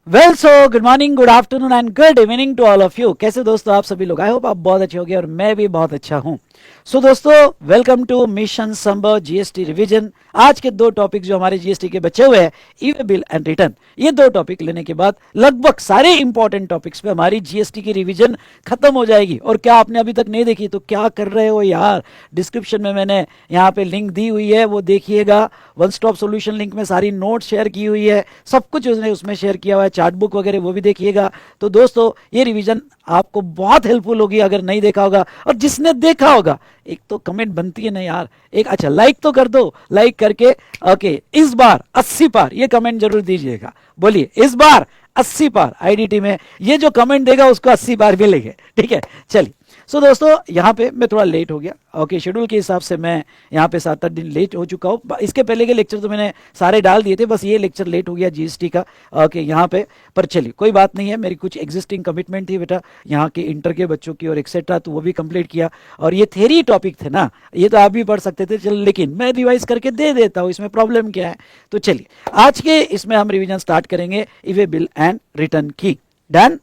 Well so good morning, good afternoon and good evening to all of you. कैसे दोस्तों आप सभी लोग? आई होप आप बहुत अच्छे होंगे और मैं भी बहुत अच्छा हूं। सो दोस्तों, वेलकम टू मिशन संभव जीएसटी रिवीजन। आज के दो टॉपिक जो हमारे जीएसटी के बचे हुए हैं, ई वे बिल एंड रिटर्न, ये दो टॉपिक लेने के बाद लगभग सारे इंपॉर्टेंट टॉपिक्स पे हमारी जीएसटी की रिवीजन खत्म हो जाएगी। और क्या आपने अभी तक नहीं देखी तो क्या कर रहे हो यार? डिस्क्रिप्शन में मैंने यहाँ पे लिंक दी हुई है, वो देखिएगा। वन स्टॉप सोल्यूशन लिंक में सारी नोट शेयर की हुई है, सब कुछ उसने उसमें शेयर किया हुआ है, चार्ट बुक वगैरह वो भी देखिएगा। तो दोस्तों, ये रिवीजन आपको बहुत हेल्पफुल होगी अगर नहीं देखा होगा। और जिसने देखा होगा, एक तो कमेंट बनती है ना यार, एक अच्छा लाइक तो कर दो। लाइक करके ओके, इस बार 80 पार ये कमेंट जरूर दीजिएगा। बोलिए, इस बार 80 पार आईडीटी में ये जो कमेंट देगा उसको 80 पार मिलेंगे। ठीक है, चलिए। सो दोस्तों, यहाँ पे मैं थोड़ा लेट हो गया। ओके, शेड्यूल के हिसाब से मैं यहाँ पे 7-8 दिन लेट हो चुका हूँ। इसके पहले के लेक्चर तो मैंने सारे डाल दिए थे, बस ये लेक्चर लेट हो गया जीएसटी का। ओके, यहाँ पे पर चलिए कोई बात नहीं है, मेरी कुछ एग्जिस्टिंग कमिटमेंट थी बेटा यहाँ के इंटर के बच्चों की और एक्सेट्रा, तो वो भी कंप्लीट किया। और ये थेरी टॉपिक थे ना, ये तो आप भी पढ़ सकते थे, चल लेकिन मैं रिवाइज करके दे देता हूँ, इसमें प्रॉब्लम क्या है। तो चलिए आज के इसमें हम रिविजन स्टार्ट करेंगे ई वे बिल एंड रिटर्न की। डन?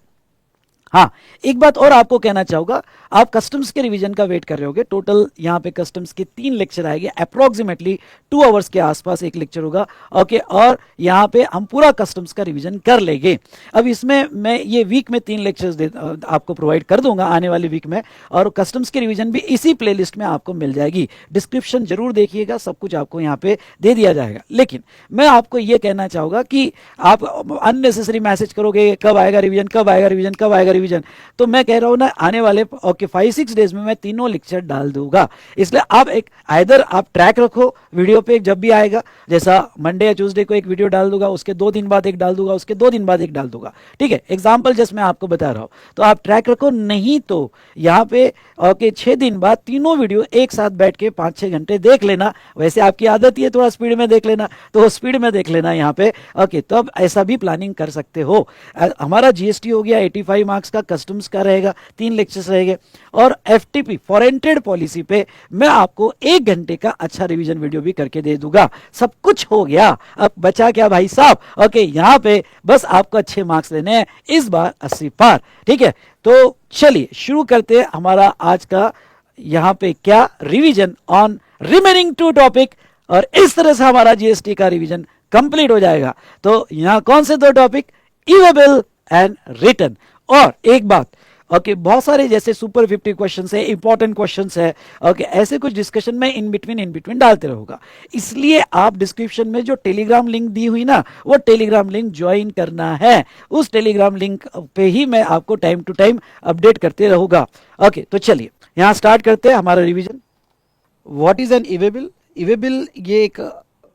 हाँ, एक बात और आपको कहना चाहूंगा, आप कस्टम्स के रिवीजन का वेट कर रहे होगे। टोटल यहाँ पे कस्टम्स के 3 लेक्चर आएंगे, अप्रोक्सीमेटली 2 आवर्स के आसपास एक लेक्चर होगा। ओके, और यहाँ पे हम पूरा कस्टम्स का रिवीजन कर लेंगे। अब इसमें मैं ये वीक में 3 लेक्चर्स आपको प्रोवाइड कर दूंगा आने वाली वीक में, और कस्टम्स की रिवीजन भी इसी प्लेलिस्ट में आपको मिल जाएगी। डिस्क्रिप्शन जरूर देखिएगा, सब कुछ आपको यहाँ पे दे दिया जाएगा। लेकिन मैं आपको ये कहना चाहूंगा कि आप अननेसेसरी मैसेज करोगे, कब आएगा रिवीजन, कब आएगा रिवीजन, कब आएगा रिवीजन। तो मैं कह रहा हूं ना, आने वाले 5-6 डेज में मैं तीनों लेक्चर डाल दूंगा। इसलिए आप एक आइदर आप ट्रैक रखो वीडियो पे, जब भी आएगा, जैसा मंडे या ट्यूसडे को एक वीडियो डाल दूंगा, उसके 2 दिन बाद एक डाल दूंगा, उसके 2 दिन बाद एक डाल दूंगा। ठीक है, एग्जाम्पल जस्ट मैं आपको बता रहा हूं, तो आप ट्रैक रखो। नहीं तो यहाँ पे ओके 6 दिन बाद तीनों वीडियो एक साथ बैठ के 5-6 घंटे देख लेना। वैसे आपकी आदत ही है थोड़ा स्पीड में देख लेना, तो स्पीड में देख लेना यहाँ पे। ओके, तो अब ऐसा भी प्लानिंग कर सकते हो। हमारा जीएसटी हो गया 85 मार्क्स का, कस्टम्स का रहेगा 3 लेक्चर्स रहेंगे, और एफटीपी फॉरेन ट्रेड पॉलिसी पे मैं आपको 1 घंटे का अच्छा रिवीजन वीडियो भी करके दे दूंगा। सब कुछ हो गया, अब बचा क्या भाई साहब? ओके, यहाँ पे बस आपको अच्छे मार्क्स लेने हैं, इस बार 80 पार। ठीक है, तो चलिए शुरू करते हैं हमारा आज का यहाँ पे क्या रिवीजन ऑन रिमेनिंग 2 टॉपिक, और इस तरह से हमारा जीएसटी का रिवीजन कंप्लीट हो जाएगा। तो यहाँ कौन से 2 topic? E way bill and return. और एक बात, ओके, बहुत सारे जैसे सुपर 50 क्वेश्चंस है, इंपॉर्टेंट क्वेश्चंस है, ओके, ऐसे कुछ डिस्कशन में इन बिटवीन डालते रहूंगा। इसलिए आप डिस्क्रिप्शन में जो टेलीग्राम लिंक दी हुई ना, वो टेलीग्राम लिंक ज्वाइन करना है। उस टेलीग्राम लिंक पे ही मैं आपको टाइम टू टाइम अपडेट करते रहूंगा। ओके, तो चलिए यहां स्टार्ट करते हैं हमारा revision. What is an E way bill? E way bill ये एक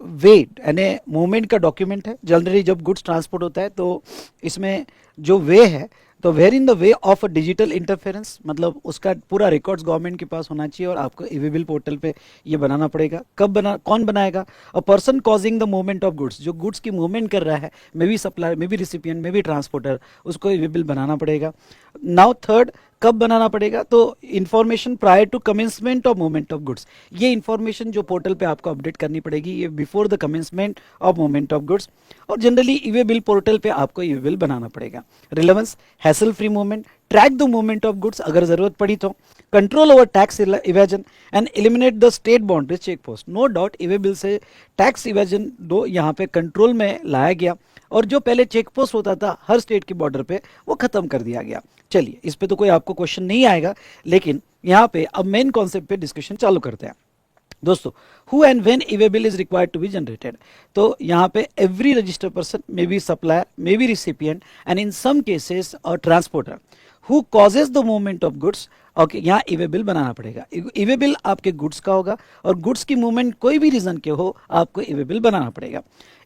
वेट यानी मूवमेंट का डॉक्यूमेंट है। जनरली जब गुड्स ट्रांसपोर्ट होता है तो इसमें जो वे है, तो where in the way of a digital interference, मतलब उसका पूरा रिकॉर्ड्स गवर्नमेंट के पास होना चाहिए, और आपको ई वे बिल पोर्टल पे ये बनाना पड़ेगा। कौन बनाएगा? A person causing the movement of goods, जो गुड्स की मूवमेंट कर रहा है, मे be supplier, may be recipient, may be transporter, उसको ई वे बिल बनाना पड़ेगा। नाउ थर्ड, कब बनाना पड़ेगा? तो information prior to commencement of movement of goods, ये इंफॉर्मेशन जो पोर्टल पे आपको अपडेट करनी पड़ेगी, ये before the commencement of movement of goods. और generally E way bill portal पे आपको ई वे बिल बनाना पड़ेगा। Relevance, hassle free movement, track the movement of goods अगर जरूरत पड़ी तो, control over tax evasion and eliminate the state boundary check post. No doubt E way bill से tax evasion दो यहाँ पे कंट्रोल में लाया गया, और जो पहले चेक पोस्ट होता था हर स्टेट के बॉर्डर पे, वो खत्म कर दिया गया। चलिए, इस पे तो कोई आपको क्वेश्चन नहीं आएगा, लेकिन यहाँ पे अब मेन कॉन्सेप्ट पे डिस्कशन चालू करते हैं। दोस्तों, who and when E way bill is required to be generated, तो यहाँ पे every registered person, may be supplier, may be recipient, and in some cases और transporter who causes the movement of goods. Okay, यहाँ e way bill बनाना पड़ेगा। E way bill आपके goods का होगा, और गुड्स की मूवमेंट कोई भी रीजन के हो, आपको ई वे बिल बनाना पड़ेगा।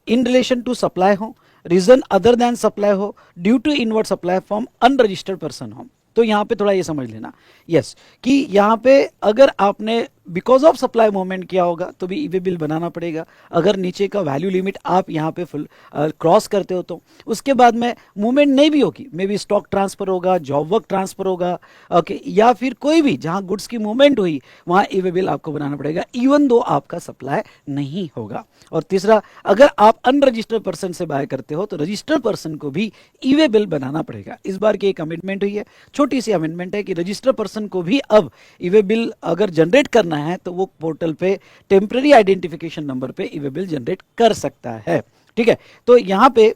इन रिलेशन टू सप्लाई हो, रीजन अदर देन सप्लाई हो, due to inward supply from unregistered person हो। तो यहाँ पे थोड़ा ये समझ लेना, यस, कि यहाँ पे अगर आपने बिकॉज ऑफ सप्लाई मूवमेंट क्या होगा तो भी ई वे बिल बनाना पड़ेगा। अगर नीचे का वैल्यू लिमिट आप यहाँ पे फुल क्रॉस करते हो तो उसके बाद में मूवमेंट नहीं भी होगी, मे बी स्टॉक ट्रांसफर होगा, जॉब वर्क ट्रांसफर होगा, ओके, या फिर कोई भी जहाँ गुड्स की मूवमेंट हुई वहाँ ई वे बिल आपको बनाना पड़ेगा इवन दो आपका सप्लाई नहीं होगा। और तीसरा, अगर आप अनरजिस्टर्ड पर्सन से बाय करते हो तो रजिस्टर्ड पर्सन को भी ई वे बिल बनाना पड़ेगा। इस बार की एक अमेंडमेंट हुई है, छोटी सी अमेंडमेंट है कि रजिस्टर्ड पर्सन को भी अब ई वे बिल अगर जनरेट करना है तो वो पोर्टल पे टेम्पररी आइडेंटिफिकेशन नंबर पे ई वे बिल जनरेट कर सकता है। ठीक है, तो यहाँ पे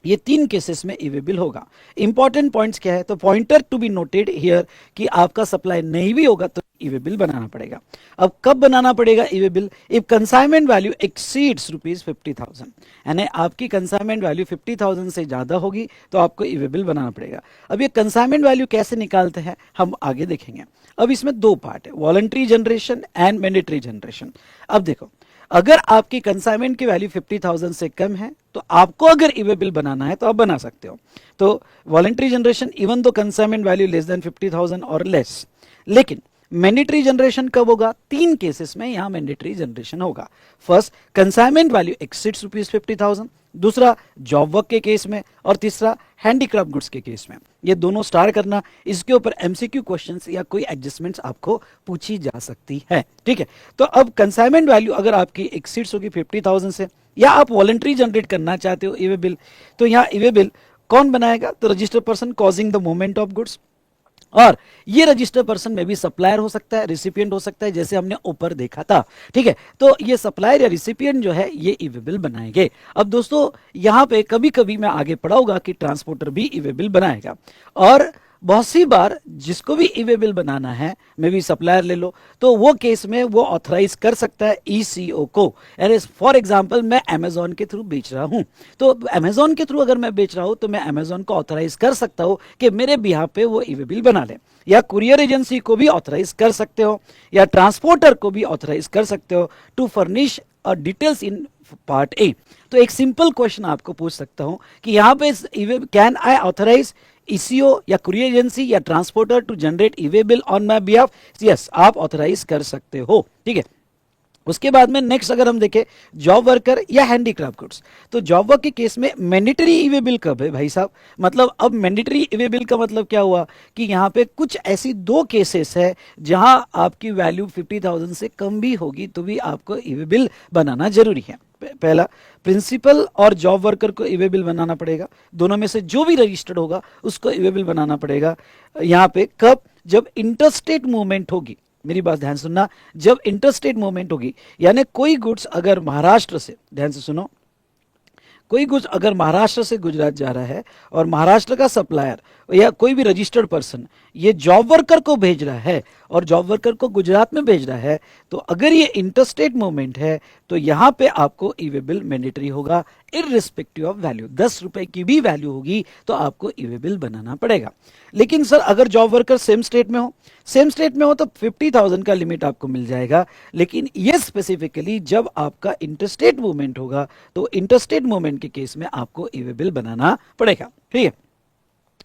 ये 3 केसेस में ई वे बिल होगा। इंपॉर्टेंट पॉइंट्स क्या है, तो pointer to be noted here कि आपका सप्लाई नहीं भी होगा तो ई वे बिल बनाना पड़ेगा। अब कब बनाना पड़ेगा e way bill? If consignment value exceeds ₹50,000, यानी आपकी कंसाइनमेंट वैल्यू 50,000 से ज्यादा होगी तो आपको ई वे बिल बनाना पड़ेगा। अब ये कंसाइनमेंट वैल्यू कैसे निकालते हैं हम आगे देखेंगे। अब इसमें 2 पार्ट है, voluntary generation and mandatory generation. अब देखो, अगर आपकी कंसाइनमेंट की वैल्यू 50,000 से कम है तो आपको अगर ई वे बिल बनाना है तो आप बना सकते हो। तो voluntary generation even though consignment value less than 50,000 और लेस। लेकिन मैंडेटरी जनरेशन कब होगा? 3 केसेस में यहां मैंडेटरी जनरेशन होगा। फर्स्ट, कंसाइनमेंट वैल्यू एक्सीड्स ₹50,000, दूसरा जॉब वर्क के केस में, और तीसरा हैंडीक्राफ्ट गुड्स के केस में। ये दोनों स्टार करना, इसके ऊपर एमसीक्यू क्वेश्चंस या कोई एडजस्टमेंट्स आपको पूछी जा सकती है। ठीक है, तो अब कंसाइनमेंट वैल्यू अगर आपकी एक्सीड्स होगी 50,000 से, या आप वॉलंटरी जनरेट करना चाहते हो ई वे बिल, तो यहाँ ई वे बिल कौन बनाएगा? तो registered person causing the movement of goods, और ये रजिस्टर्ड पर्सन में भी सप्लायर हो सकता है, रिसिपिएंट हो सकता है, जैसे हमने ऊपर देखा था। ठीक है, तो ये सप्लायर या रिसिपिएंट जो है ये ई वे बिल बनाएंगे। अब दोस्तों यहां पे कभी कभी मैं आगे पढ़ाऊंगा कि ट्रांसपोर्टर भी ई वे बिल बनाएगा, और बहुत सी बार जिसको भी ई वे बिल बनाना है, मे भी सप्लायर ले लो, तो वो केस में वो ऑथराइज कर सकता है ईसीओ को। यानी फॉर एग्जांपल मैं अमेजॉन के थ्रू बेच रहा हूं, तो अमेजॉन के थ्रू अगर मैं बेच रहा हूं तो मैं अमेजॉन को ऑथराइज कर सकता हूं कि मेरे बिहाफ पे वो ई वे बिल बना ले, या कुरियर एजेंसी को भी ऑथराइज कर सकते हो, या ट्रांसपोर्टर को भी ऑथराइज कर सकते हो to furnish details in part A. तो एक सिंपल क्वेश्चन आपको पूछ सकता हूं कि यहां पे कैन आई ऑथराइज ईसीओ या कुरियर एजेंसी या transporter to generate E way bill on my behalf? Yes, आप ऑथराइज कर सकते हो। ठीक है, उसके बाद में नेक्स्ट अगर हम देखें जॉब वर्कर या हैंडीक्राफ्ट गुड्स, तो जॉब वर्क के केस में मैंडेटरी ई वे बिल कब है भाई साहब? मतलब अब मैंडेटरी ई वे बिल का मतलब क्या हुआ कि यहाँ पे कुछ ऐसी 2 केसेस है जहां आपकी वैल्यू 50,000 से कम भी होगी तो भी आपको ई वे बिल बनाना जरूरी है। पहला, प्रिंसिपल और जॉब वर्कर को ई वे बिल बनाना पड़ेगा, दोनों में से जो भी रजिस्टर्ड होगा उसको ई वे बिल बनाना पड़ेगा। यहाँ पे कब? जब इंटरस्टेट मूवमेंट होगी, मेरी बात ध्यान सुनना, जब इंटरस्टेट मूवमेंट होगी, यानी कोई गुड्स अगर महाराष्ट्र से, ध्यान से सुनो, कोई गुड्स अगर महाराष्ट्र से गुजरात जा रहा है और महाराष्ट्र का सप्लायर या कोई भी रजिस्टर्ड पर्सन ये जॉब वर्कर को भेज रहा है और जॉब वर्कर को गुजरात में भेज रहा है, तो अगर ये इंटरस्टेट मूवमेंट है तो यहां पे आपको ई वे बिल मैंडेटरी होगा इररिस्पेक्टिव ऑफ वैल्यू। 10 रुपए की भी वैल्यू होगी तो आपको ई वे बिल बनाना पड़ेगा। लेकिन सर अगर जॉब वर्कर सेम स्टेट में हो तो 50,000 का लिमिट आपको मिल जाएगा। लेकिन ये स्पेसिफिकली जब आपका इंटरस्टेट मूवमेंट होगा तो इंटरस्टेट मूवमेंट के केस में आपको ई वे बिल बनाना पड़ेगा। ठीक है,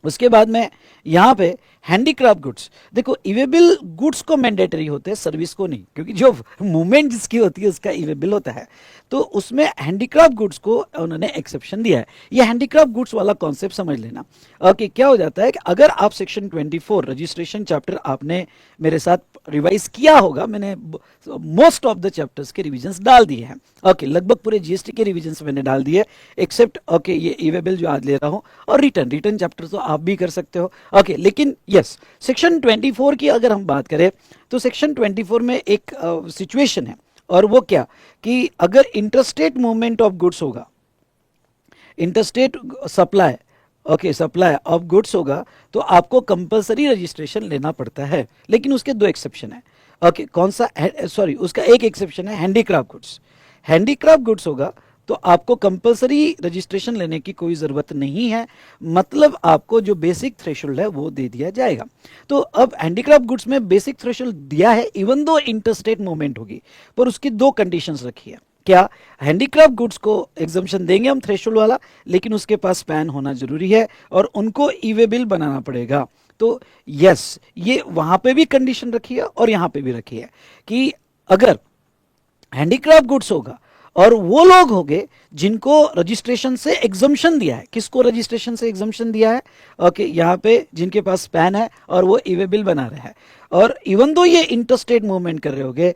उसके बाद में यहां पे हैंडीक्राफ्ट गुड्स, देखो ई वे बिल गुड्स को मैंडेटरी होते हैं, सर्विस को नहीं, क्योंकि जो मूवमेंट जिसकी होती है उसका ई वे बिल होता है। तो उसमें हैंडीक्राफ्ट गुड्स को उन्होंने एक्सेप्शन दिया है। ये हैंडीक्राफ्ट गुड्स वाला कॉन्सेप्ट समझ लेना। ओके, क्या हो जाता है कि अगर आप सेक्शन 24 रजिस्ट्रेशन चैप्टर आपने मेरे साथ रिवाइज किया होगा, मैंने मोस्ट ऑफ द चैप्टर्स के रिविजन्स डाल दिए हैं। ओके, लगभग पूरे जीएसटी के रिविजन्स मैंने डाल दिए, एक्सेप्ट ओके ये ई वे बिल जो आज ले रहा हूं, और रिटर्न चैप्टर तो आप भी कर सकते हो। ओके, लेकिन यस, सेक्शन 24 की अगर हम बात करें तो सेक्शन 24 में एक सिचुएशन है, और वो क्या कि अगर इंटरस्टेट मूवमेंट ऑफ गुड्स होगा, interstate supply, okay, supply of goods होगा तो आपको कंपलसरी रजिस्ट्रेशन लेना पड़ता है। लेकिन उसके 2 एक्सेप्शन है। ओके, कौन सा? सॉरी, उसका एक एक्सेप्शन है हैंडीक्राफ्ट गुड्स। हैंडीक्राफ्ट गुड्स होगा तो आपको कंपलसरी रजिस्ट्रेशन लेने की कोई जरूरत नहीं है, मतलब आपको जो बेसिक थ्रेशोल्ड है वो दे दिया जाएगा। तो अब हैंडीक्राफ्ट गुड्स में बेसिक थ्रेशोल्ड दिया है इवन दो इंटरस्टेट मूवमेंट होगी, पर उसकी 2 कंडीशंस रखी है। क्या? हैंडीक्राफ्ट गुड्स को एग्जम्पशन देंगे हम थ्रेशोल्ड वाला, लेकिन उसके पास पैन होना जरूरी है और उनको ई वे बिल बनाना पड़ेगा। तो यस, ये वहां पे भी कंडीशन रखी है और यहां पे भी रखी है कि अगर हैंडीक्राफ्ट गुड्स होगा और वो लोग होंगे जिनको रजिस्ट्रेशन से एग्जम्पशन दिया है, किसको रजिस्ट्रेशन से एग्जम्पशन दिया है, ओके, यहाँ पे जिनके पास पैन है और वो ईवे बिल बना रहे हैं, और इवन दो ये इंटरस्टेट मूवमेंट कर रहे होंगे,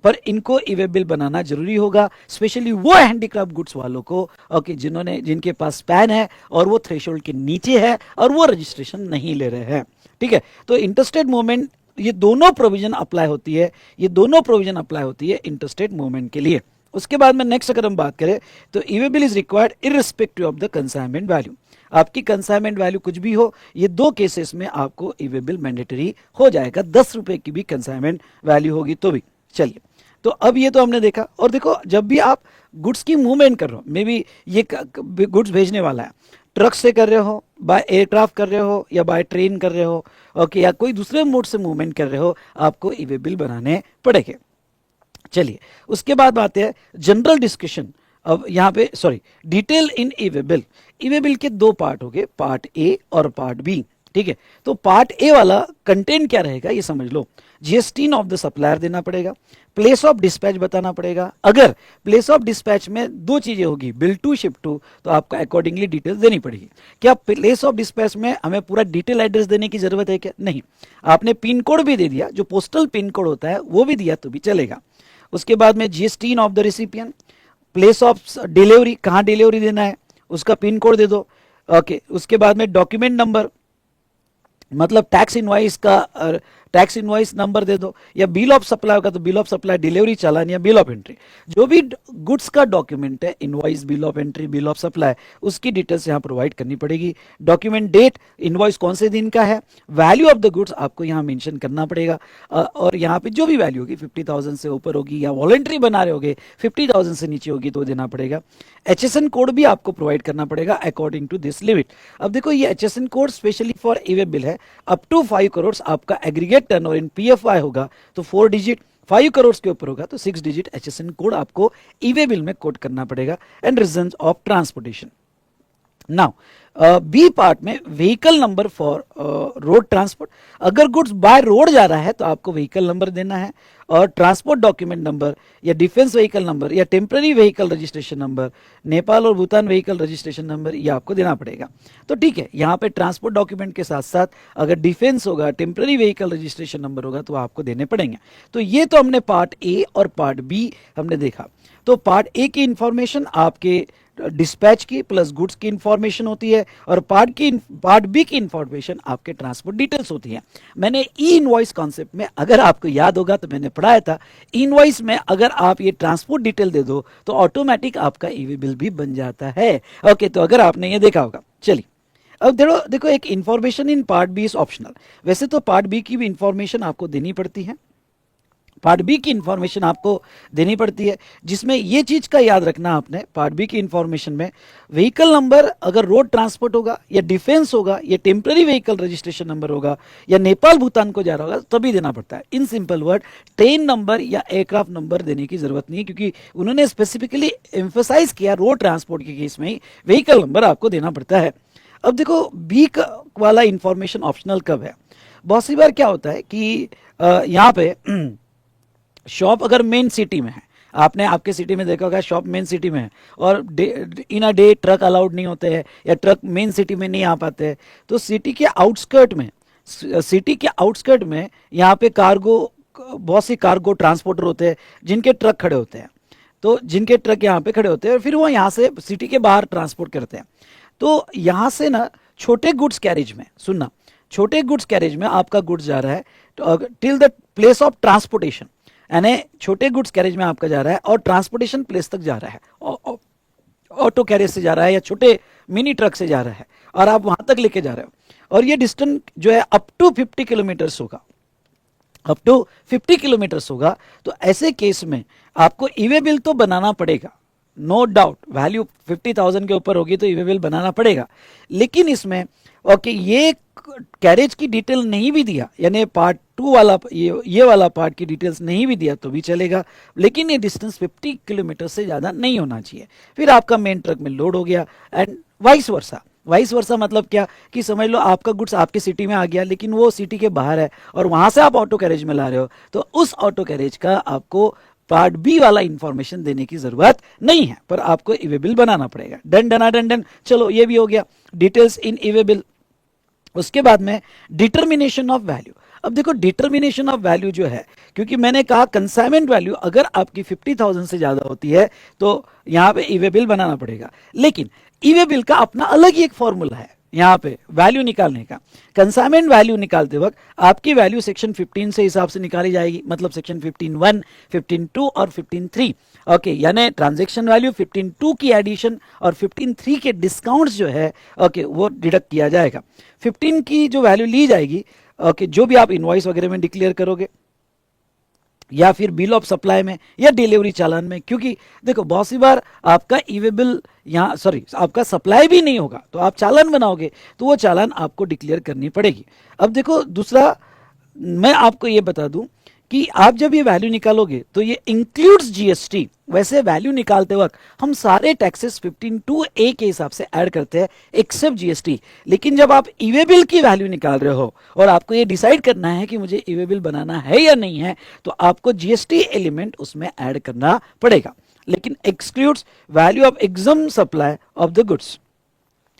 पर इनको ईवे बिल बनाना जरूरी होगा, स्पेशली वो हैंडीक्राफ्ट गुड्स वालों को, ओके, जिनके पास पैन है और वो थ्रेशोल्ड के नीचे है और वो रजिस्ट्रेशन नहीं ले रहे हैं। ठीक है, तो इंटरस्टेट मूवमेंट, ये दोनों प्रोविजन अप्लाई होती है, ये दोनों प्रोविजन अप्लाई होती है इंटरस्टेट मूवमेंट के लिए। उसके बाद में नेक्स्ट अगर हम बात करें तो e-way bill is required irrespective of the consignment value. आपकी कंसाइनमेंट वैल्यू कुछ भी हो, ये दो केसेस में आपको ईवे बिल मैंडेटरी हो जाएगा। 10 रुपए की भी कंसाइनमेंट वैल्यू होगी तो भी। चलिए, तो अब ये तो हमने देखा। और देखो, जब भी आप गुड्स की मूवमेंट कर रहे हो, मे बी ये गुड्स भेजने वाला है, ट्रक से कर रहे हो, बाय एयरक्राफ्ट कर रहे हो, या बाय ट्रेन कर रहे हो, ओके, या कोई दूसरे मोड से मूवमेंट कर रहे हो, आपको ईवे बिल बनाने पड़ेंगे। चलिए, उसके बाद बात है जनरल डिस्कशन। अब यहाँ पे sorry, detail in e way bill. E-way bill के दो पार्ट हो गए, पार्ट ए और पार्ट बी। ठीक है, तो पार्ट ए वाला कंटेंट क्या रहेगा ये समझ लो। जीएसटी ऑफ द सप्लायर देना पड़ेगा, प्लेस ऑफ डिस्पैच बताना पड़ेगा। अगर प्लेस ऑफ डिस्पैच में दो चीजें होगी, बिल टू शिप टू, तो आपको अकॉर्डिंगली डिटेल्स देनी पड़ेगी। क्या प्लेस ऑफ डिस्पैच में हमें पूरा डिटेल एड्रेस देने की जरूरत है क्या? नहीं, आपने पिन कोड भी दे दिया, जो पोस्टल पिन कोड होता है वो भी दिया तो भी चलेगा। उसके बाद में GST of the recipient, place of delivery, कहाँ डिलीवरी देना है उसका पिन कोड दे दो। ओके, उसके बाद में डॉक्यूमेंट नंबर, मतलब टैक्स इनवॉइस का टैक्स इनवॉइस नंबर दे दो, या बिल ऑफ सप्लाई होगा तो बिल ऑफ सप्लाई, डिलीवरी चालान या बिल ऑफ एंट्री, जो भी गुड्स का डॉक्यूमेंट है, invoice, bill of entry, bill of supply, उसकी डिटेल्स यहाँ प्रोवाइड करनी पड़ेगी। डॉक्यूमेंट डेट, इनवॉइस कौन से दिन का है, वैल्यू ऑफ द गुड्स आपको यहाँ मेंशन करना पड़ेगा, और यहाँ पे जो भी वैल्यू होगी 50,000 से ऊपर होगी, या वॉलंटरी बना रहे होगे 50,000 से नीचे होगी तो देना पड़ेगा। HSN कोड भी आपको प्रोवाइड करना पड़ेगा अकॉर्डिंग टू दिस लिमिट। अब देखो, ये HSN code specially for e-way bill है। अप टू 5 करोड़ आपका एग्रीगेट टर्नओवर इन PFI होगा तो 4 डिजिट, 5 करोड़ के ऊपर होगा तो 6 डिजिट HSN कोड आपको ईवे बिल में कोड करना पड़ेगा। And reasons of transportation. Now B part में vehicle number for road transport. अगर गुड्स बाय रोड जा रहा है तो आपको व्हीकल नंबर देना है, और ट्रांसपोर्ट डॉक्यूमेंट नंबर, या डिफेंस व्हीकल नंबर, या temporary vehicle registration number, Nepal और भूटान व्हीकल रजिस्ट्रेशन नंबर, ये आपको देना पड़ेगा। तो ठीक है, यहाँ पे ट्रांसपोर्ट डॉक्यूमेंट के साथ साथ अगर डिफेंस होगा, टेम्पररी व्हीकल रजिस्ट्रेशन नंबर होगा तो आपको देने पड़ेंगे। तो ये तो हमने पार्ट ए और पार्ट बी हमने देखा। तो पार्ट ए की इंफॉर्मेशन आपके डिस्पैच की प्लस गुड्स की इंफॉर्मेशन होती है, और पार्ट बी की इंफॉर्मेशन आपके ट्रांसपोर्ट डिटेल्स होती है। मैंने ई इनवॉइस कॉन्सेप्ट में, अगर आपको याद होगा तो मैंने पढ़ाया था, इनवॉइस में अगर आप ये ट्रांसपोर्ट डिटेल दे दो तो ऑटोमेटिक आपका ईवे बिल भी बन जाता है। ओके, तो अगर आपने ये देखा होगा। चलिए, अब देखो एक information in part B is optional. वैसे तो पार्ट बी की भी इंफॉर्मेशन आपको देनी पड़ती है, पार्ट बी की इंफॉर्मेशन आपको देनी पड़ती है, जिसमें ये चीज का याद रखना आपने, पार्ट बी की इंफॉर्मेशन में व्हीकल नंबर अगर रोड ट्रांसपोर्ट होगा, या डिफेंस होगा, या टेम्पररी व्हीकल रजिस्ट्रेशन नंबर होगा, या नेपाल भूटान को जा रहा होगा तभी देना पड़ता है। In simple word, train number या एयरक्राफ्ट नंबर देने की जरूरत नहीं है, क्योंकि उन्होंने स्पेसिफिकली एम्फोसाइज किया रोड ट्रांसपोर्ट के केस में ही व्हीकल नंबर आपको देना पड़ता है। अब देखो, बी वाला इंफॉर्मेशन ऑप्शनल कब है? बहुत सी बार क्या होता है कि यहाँ पे शॉप अगर मेन सिटी में है, आपने आपके सिटी में देखा होगा शॉप मेन सिटी में है, और इन अ डे ट्रक अलाउड नहीं होते हैं, या ट्रक मेन सिटी में नहीं आ पाते हैं, तो सिटी के आउटस्कर्ट में यहाँ पे कार्गो, बहुत सी कार्गो ट्रांसपोर्टर होते हैं जिनके ट्रक खड़े होते हैं, तो जिनके ट्रक यहाँ पे खड़े होते हैं और फिर वो यहाँ से सिटी के बाहर ट्रांसपोर्ट करते हैं। तो यहाँ से ना छोटे गुड्स कैरेज में, सुनना, छोटे गुड्स कैरेज में आपका गुड्स जा रहा है till the place of transportation, यानी छोटे गुड्स कैरेज में आपका जा रहा है और ट्रांसपोर्टेशन प्लेस तक जा रहा है, ऑटो कैरेज से जा रहा है या छोटे मिनी ट्रक से जा रहा है, और आप वहां तक लेके जा रहे हो, और ये डिस्टेंस जो है अप टू 50 किलोमीटर्स होगा, अप टू 50 किलोमीटर्स होगा। तो ऐसे केस में आपको ईवे बिल तो बनाना पड़ेगा, नो डाउट, वैल्यू 50,000 के ऊपर होगी तो ईवे बिल बनाना पड़ेगा। लेकिन इसमें ओके, ये कैरेज की डिटेल नहीं भी दिया, यानी पार्ट 2 वाला, ये वाला पार्ट की डिटेल्स नहीं भी दिया तो भी चलेगा, लेकिन ये डिस्टेंस 50 किलोमीटर से ज़्यादा नहीं होना चाहिए। फिर आपका मेन ट्रक में लोड हो गया, and vice versa, vice versa मतलब क्या कि समझ लो आपका गुड्स आपके सिटी में आ गया लेकिन वो सिटी के बाहर है और वहां से आप ऑटो कैरेज में ला रहे हो, तो उस ऑटो कैरेज का आपको पार्ट बी वाला इंफॉर्मेशन देने की जरूरत नहीं है, पर आपको ई वे बिल बनाना पड़ेगा। डन डना डन डन, चलो ये भी हो गया details in E way bill. उसके बाद में डिटर्मिनेशन ऑफ वैल्यू। अब देखो डिटर्मिनेशन ऑफ वैल्यू जो है, क्योंकि मैंने कहा कंसाइनमेंट वैल्यू अगर आपकी 50,000 से ज्यादा होती है तो यहां पे ई वे बिल बनाना पड़ेगा, लेकिन ई वे बिल का अपना अलग ही एक फॉर्मूला है यहां पे वैल्यू निकालने का। कंसाइनमेंट वैल्यू निकालते वक्त आपकी वैल्यू सेक्शन 15 से हिसाब से निकाली जाएगी, मतलब सेक्शन 15(1), 15(2) और 15(3). ओके, यानी ट्रांजैक्शन वैल्यू 15(2) की एडिशन और 15(3) के डिस्काउंट्स जो है ओके वो डिडक्ट किया जाएगा। 15 की जो वैल्यू ली जाएगी ओके जो भी आप इनवॉइस वगैरह में डिक्लेयर करोगे या फिर बिल ऑफ सप्लाई में या डिलीवरी चालान में, क्योंकि देखो बहुत सी बार आपका ई वे बिल यहाँ सॉरी आपका सप्लाई भी नहीं होगा तो आप चालान बनाओगे तो वो चालान आपको डिक्लेयर करनी पड़ेगी। अब देखो दूसरा मैं आपको ये बता दूं कि आप जब ये वैल्यू निकालोगे तो ये इंक्लूड्स जीएसटी। वैसे वैल्यू निकालते वक्त हम सारे टैक्सेस 15(2)(a) के हिसाब से ऐड करते हैं एक्सेप्ट जीएसटी, लेकिन जब आप ई वे बिल की वैल्यू निकाल रहे हो और आपको ये डिसाइड करना है कि मुझे ई वे बिल बनाना है या नहीं है तो आपको जीएसटी एलिमेंट उसमें ऐड करना पड़ेगा, लेकिन excludes value of exempt supply of the goods.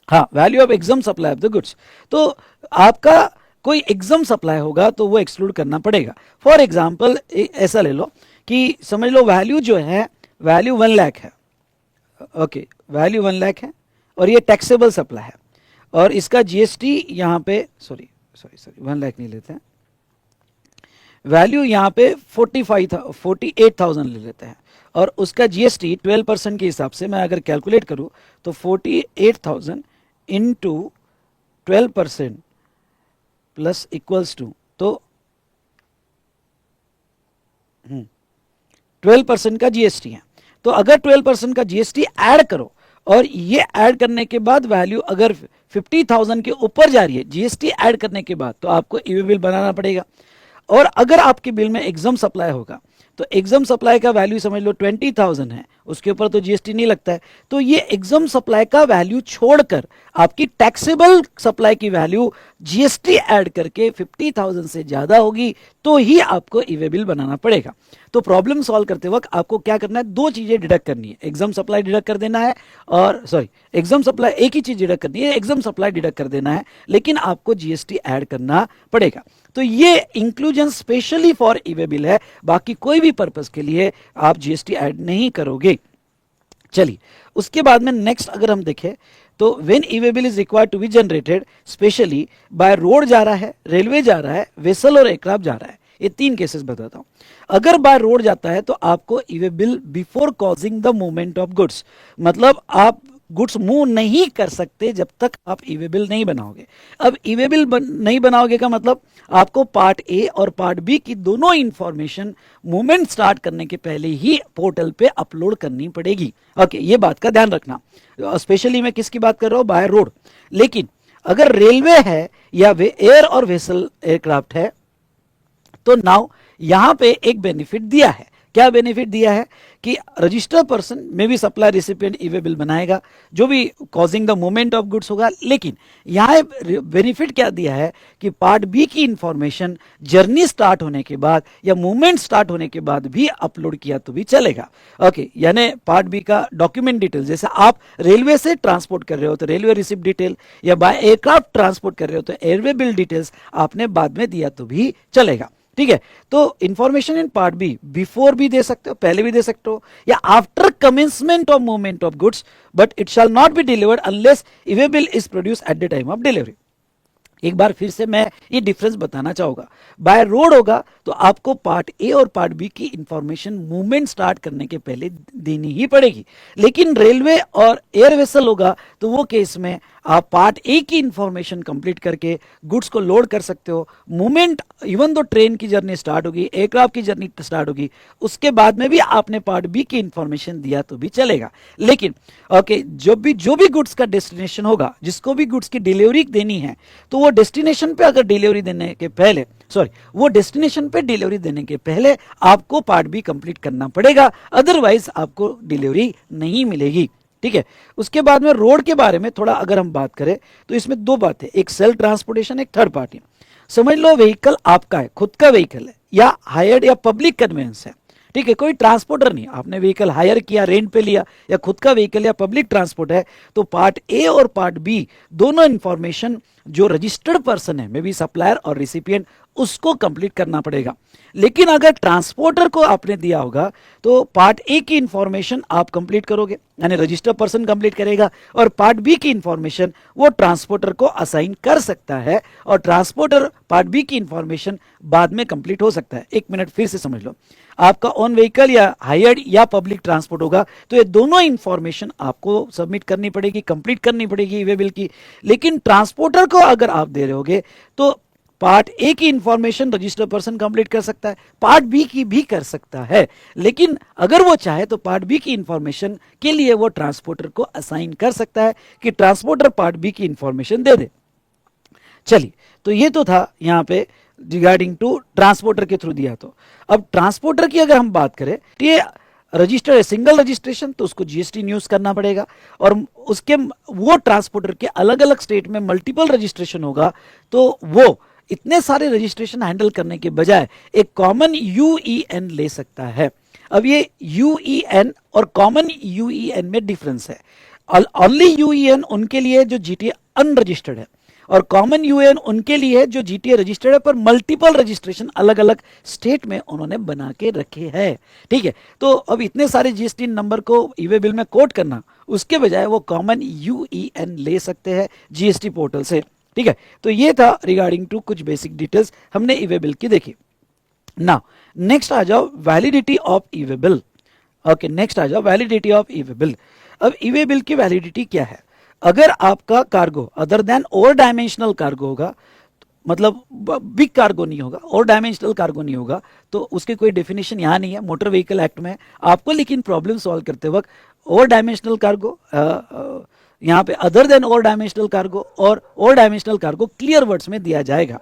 हाँ, value of exempt supply of the goods, तो आपका कोई एग्जम सप्लाई होगा तो वो एक्सक्लूड करना पड़ेगा। फॉर एग्जाम्पल ऐसा ले लो कि समझ लो वैल्यू जो है वैल्यू 1 लाख है, ओके वैल्यू 1 लाख है और ये टैक्सेबल सप्लाई है और इसका जीएसटी यहाँ पे सॉरी 1 लाख नहीं लेते हैं, वैल्यू यहाँ पे 48,000 ले लेते हैं और उसका जीएसटी 12% के हिसाब से मैं अगर कैलकुलेट करूँ तो 48,000 इंटू 12% प्लस इक्वल्स टू तो 12% का जीएसटी है। तो अगर 12% का जीएसटी ऐड करो और ये ऐड करने के बाद वैल्यू अगर 50,000 के ऊपर जा रही है जीएसटी ऐड करने के बाद तो आपको ई वे बिल बनाना पड़ेगा। और अगर आपके बिल में एग्जाम सप्लाई होगा तो एग्जाम सप्लाई का वैल्यू समझ लो 20,000 है, उसके ऊपर तो जीएसटी नहीं लगता है, तो ये एग्जाम सप्लाई का वैल्यू छोड़कर आपकी टैक्सेबल सप्लाई की वैल्यू जीएसटी ऐड करके 50,000 से ज्यादा होगी तो ही आपको ई वे बिल बनाना पड़ेगा। तो प्रॉब्लम सॉल्व करते वक्त आपको क्या करना है, दो चीजें डिडक्ट करनी है, एग्जाम सप्लाई डिडक्ट कर देना है और सॉरी एग्जाम सप्लाई एक ही चीज डिडक्ट करनी है, एग्जाम सप्लाई डिडक्ट कर देना है, लेकिन आपको जीएसटी ऐड करना पड़ेगा। तो ये inclusion specially for E way bill है, बाकी कोई भी पर्पस के लिए आप जीएसटी ऐड नहीं करोगे। चलिए उसके बाद में नेक्स्ट अगर हम देखें तो when E way bill is required to be generated specially by road जा रहा है, रेलवे जा रहा है, वेसल और एयरक्राफ्ट जा रहा है, ये 3 केसेस बताता हूं। अगर बाय रोड जाता है तो आपको ई way bill before causing the movement of goods, मतलब आप गुड्स मूव नहीं कर सकते जब तक आप ई वे बिल नहीं बनाओगे। अब ई वे बिल नहीं बनाओगे का मतलब आपको पार्ट ए और पार्ट बी की दोनों इंफॉर्मेशन मूवमेंट स्टार्ट करने के पहले ही पोर्टल पे अपलोड करनी पड़ेगी। ओके, ये बात का ध्यान रखना, स्पेशली मैं किसकी बात कर रहा हूं, बाय रोड। लेकिन अगर रेलवे है या एयर और वेसल एयरक्राफ्ट है तो नाउ यहां पे एक बेनिफिट दिया है। क्या बेनिफिट दिया है कि रजिस्टर्ड पर्सन में भी सप्लाई रिसिपिएंट ई वे बिल बनाएगा जो भी causing the movement of goods होगा, लेकिन यहाँ बेनिफिट क्या दिया है कि पार्ट बी की इंफॉर्मेशन जर्नी स्टार्ट होने के बाद या मूवमेंट स्टार्ट होने के बाद भी अपलोड किया तो भी चलेगा। ओके, यानी पार्ट बी का डॉक्यूमेंट डिटेल, जैसे आप रेलवे से ट्रांसपोर्ट कर रहे हो तो रेलवे रिसिप्ट डिटेल या बाय एयरक्राफ्ट ट्रांसपोर्ट कर रहे हो तो एयरवे बिल डिटेल्स आपने बाद में दिया तो भी चलेगा। ठीक है, तो information in part B before भी दे सकते हो, पहले भी दे सकते हो, या after commencement of movement of goods, but it shall not be delivered unless E way bill is produce at the time of delivery. एक बार फिर से मैं ये डिफरेंस बताना चाहूंगा। बाय रोड होगा तो आपको पार्ट ए और पार्ट बी की इंफॉर्मेशन मूवमेंट स्टार्ट करने के पहले देनी ही पड़ेगी, लेकिन रेलवे और एयर वेसल होगा तो वो केस में आप पार्ट ए की इंफॉर्मेशन कंप्लीट करके गुड्स को लोड कर सकते हो। मूवमेंट इवन दो ट्रेन की जर्नी स्टार्ट होगी, एयरक्राफ्ट की जर्नी स्टार्ट होगी, उसके बाद में भी आपने पार्ट बी की इंफॉर्मेशन दिया तो भी चलेगा। लेकिन ओके, जो भी गुड्स का डेस्टिनेशन होगा, जिसको भी गुड्स की डिलीवरी देनी है, तो वो डेस्टिनेशन पे अगर डिलीवरी देने के पहले वो डेस्टिनेशन पे डिलीवरी देने के पहले आपको पार्ट बी कंप्लीट करना पड़ेगा, अदरवाइज आपको डिलीवरी नहीं मिलेगी। ठीक है। उसके बाद में रोड के बारे में थोड़ा अगर हम बात करें तो इसमें दो बातें, एक सेल्फ ट्रांसपोर्टेशन, एक थर्ड पार्टी। समझ लो व्हीकल आपका है, खुद का व्हीकल है या हायर्ड या पब्लिक कन्वेंस है, ठीक है, कोई ट्रांसपोर्टर नहीं, आपने व्हीकल हायर किया, रेंट पे लिया, या खुद का व्हीकल या पब्लिक ट्रांसपोर्ट है, तो पार्ट ए और पार्ट बी दोनों इंफॉर्मेशन जो रजिस्टर्ड पर्सन है, मे बी सप्लायर और रिसिपिएंट, उसको कंप्लीट करना पड़ेगा। लेकिन अगर ट्रांसपोर्टर को आपने दिया होगा तो पार्ट ए की इंफॉर्मेशन आप कंप्लीट करोगे, यानी रजिस्टर्ड पर्सन कंप्लीट करेगा, और पार्ट बी की इंफॉर्मेशन वो ट्रांसपोर्टर को असाइन कर सकता है, और ट्रांसपोर्टर पार्ट बी की इंफॉर्मेशन बाद में कंप्लीट हो सकता है। एक मिनट फिर से समझ लो, आपका ओन व्हीकल या हायर्ड या पब्लिक ट्रांसपोर्ट होगा तो ये दोनों इंफॉर्मेशन आपको सबमिट करनी पड़ेगी, कंप्लीट करनी पड़ेगी ई वे बिल की। लेकिन ट्रांसपोर्टर को अगर आप दे रहे होगे तो पार्ट ए की इंफॉर्मेशन रजिस्टर्ड पर्सन कंप्लीट कर सकता है, पार्ट बी की भी कर सकता है, लेकिन अगर वो चाहे तो पार्ट बी की इंफॉर्मेशन के लिए वो ट्रांसपोर्टर को असाइन कर सकता है कि ट्रांसपोर्टर पार्ट बी की इंफॉर्मेशन दे दे। चलिए, तो ये तो था यहाँ पे रिगार्डिंग टू ट्रांसपोर्टर के थ्रू दिया। तो अब ट्रांसपोर्टर की अगर हम बात करें तो ये रजिस्टर है, सिंगल रजिस्ट्रेशन, तो उसको जीएसटी न्यूज करना पड़ेगा, और उसके वो ट्रांसपोर्टर के अलग अलग स्टेट में मल्टीपल रजिस्ट्रेशन होगा, तो वो इतने सारे रजिस्ट्रेशन हैंडल करने के बजाय एक कॉमन यूईएन ले सकता है। अब ये यूईएन और कॉमन यूईएन में डिफरेंस है। ओनली यूईएन उनके लिए जो जीटीए अनरजिस्टर्ड है, और कॉमन यूएन उनके लिए जो जीटीए रजिस्टर्ड है पर मल्टीपल रजिस्ट्रेशन अलग अलग स्टेट में उन्होंने बना के रखे हैं, ठीक है। तो अब इतने सारे जीएसटी नंबर को ई वे बिल में कोट करना, उसके बजाय वो कॉमन यूईएन ले सकते हैं जीएसटी पोर्टल से, ठीक है। तो ये था रिगार्डिंग टू कुछ बेसिक डिटेल्स हमने ई वे बिल की देखी। नाउ नेक्स्ट आ जाओ validity of e way bill. Okay, next आ जाओ validity of e way bill. अब ई वे बिल की वैलिडिटी क्या है? अगर आपका cargo other than over dimensional cargo होगा, मतलब बिग कार्गो नहीं होगा, और डायमेंशनल कार्गो नहीं होगा, तो उसकी कोई डेफिनेशन यहाँ नहीं है मोटर व्हीकल एक्ट में आपको। लेकिन प्रॉब्लम सॉल्व करते वक्त ओवर डायमेंशनल कार्गो, यहाँ पे other than over dimensional cargo और over dimensional cargo clear words में दिया जाएगा।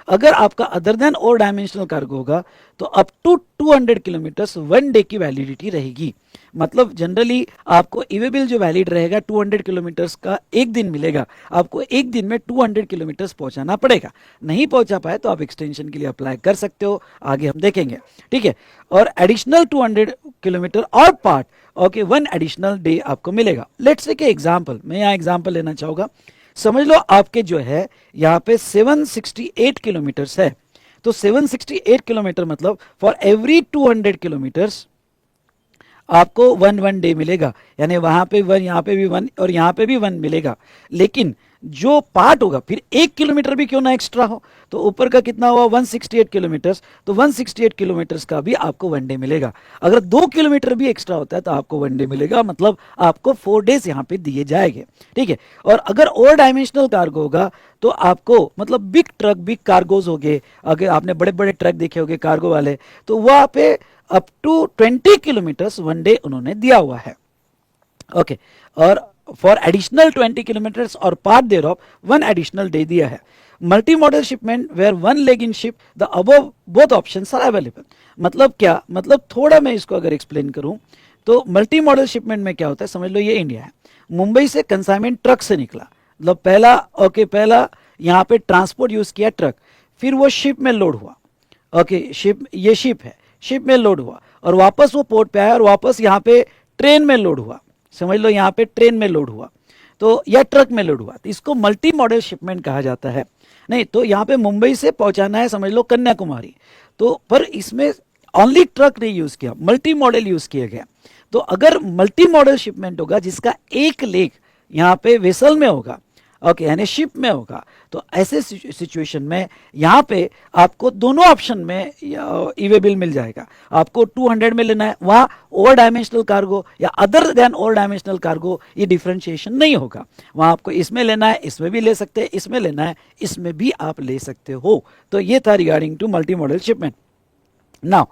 अगर आपका other than over dimensional cargo होगा तो अप टू 200 किलोमीटर्स 1 डे की वैलिडिटी रहेगी। मतलब जनरली आपको ई वे बिल जो वैलिड रहेगा 200 किलोमीटर्स का एक दिन मिलेगा, आपको एक दिन में 200 किलोमीटर्स पहुंचाना पड़ेगा। नहीं पहुंचा पाए तो आप एक्सटेंशन के लिए अप्लाई कर सकते हो, आगे हम देखेंगे, ठीक है। और एडिशनल 200 किलोमीटर और पार्ट, ओके, 1 एडिशनल डे आपको मिलेगा। लेट्स टेक एग्जाम्पल, मैं यहाँ एग्जाम्पल लेना चाहूंगा। समझ लो आपके जो है यहाँ पे 768 किलोमीटर्स है, तो 768 किलोमीटर मतलब फॉर एवरी 200 किलोमीटर्स आपको 1 डे मिलेगा, यानी वहां पे 1, यहाँ पे भी 1 और यहाँ पे भी 1 मिलेगा। लेकिन जो पार्ट होगा फिर 1 किलोमीटर भी क्यों ना एक्स्ट्रा हो, तो ऊपर का कितना हुआ 168 किलोमीटर्स, तो 168 किलोमीटर्स का भी आपको 1 डे मिलेगा। अगर 2 किलोमीटर भी एक्स्ट्रा होता है तो आपको 1 डे मिलेगा, मतलब आपको 4 डेज यहाँ पे दिए जाएंगे, ठीक है। और अगर ओवर डायमेंशनल कार्गो होगा तो आपको, मतलब बिग ट्रक, बिग कार्गोज हो गए, अगर आपने बड़े बड़े ट्रक देखे होंगे कार्गो वाले, तो वहां पे अप टू 20 किलोमीटर्स 1 डे उन्होंने दिया हुआ है, ओके। और फॉर एडिशनल 20 किलोमीटर्स और part there of 1 additional day दिया है। Multi model shipment where 1 leg in ship the above both options are available. मतलब क्या, मतलब थोड़ा मैं इसको अगर एक्सप्लेन करूं तो मल्टी मॉडल शिपमेंट में क्या होता है, समझ लो ये इंडिया है, मुंबई से कंसाइनमेंट ट्रक से निकला, मतलब पहला, ओके, पहला यहाँ पे ट्रांसपोर्ट यूज किया ट्रक, फिर वो शिप में लोड हुआ, ओके, शिप, ये शिप है, शिप में लोड हुआ और वापस वो पोर्ट पे आया और वापस यहाँ पे ट्रेन में लोड हुआ, समझ लो यहाँ पे ट्रेन में लोड हुआ, तो या ट्रक में लोड हुआ, तो इसको मल्टी मॉडल शिपमेंट कहा जाता है। नहीं तो यहाँ पे मुंबई से पहुंचाना है, समझ लो कन्याकुमारी, तो पर इसमें ओनली ट्रक नहीं यूज किया, मल्टी मॉडल यूज किया गया। तो अगर मल्टी मॉडल शिपमेंट होगा जिसका एक लेग यहाँ पे वेसल में होगा, ओके, यानी शिप में होगा, तो ऐसे सिचुएशन में यहाँ पे आपको दोनों ऑप्शन में ई वे बिल मिल जाएगा। आपको 200 में लेना है, वहाँ ओवर डायमेंशनल कार्गो या other than over dimensional cargo, ये डिफरेंशिएशन नहीं होगा। वहाँ आपको इसमें लेना है, इसमें भी ले सकते हैं, इसमें लेना है, इसमें भी आप ले सकते हो। तो ये था regarding to multi model shipment. Now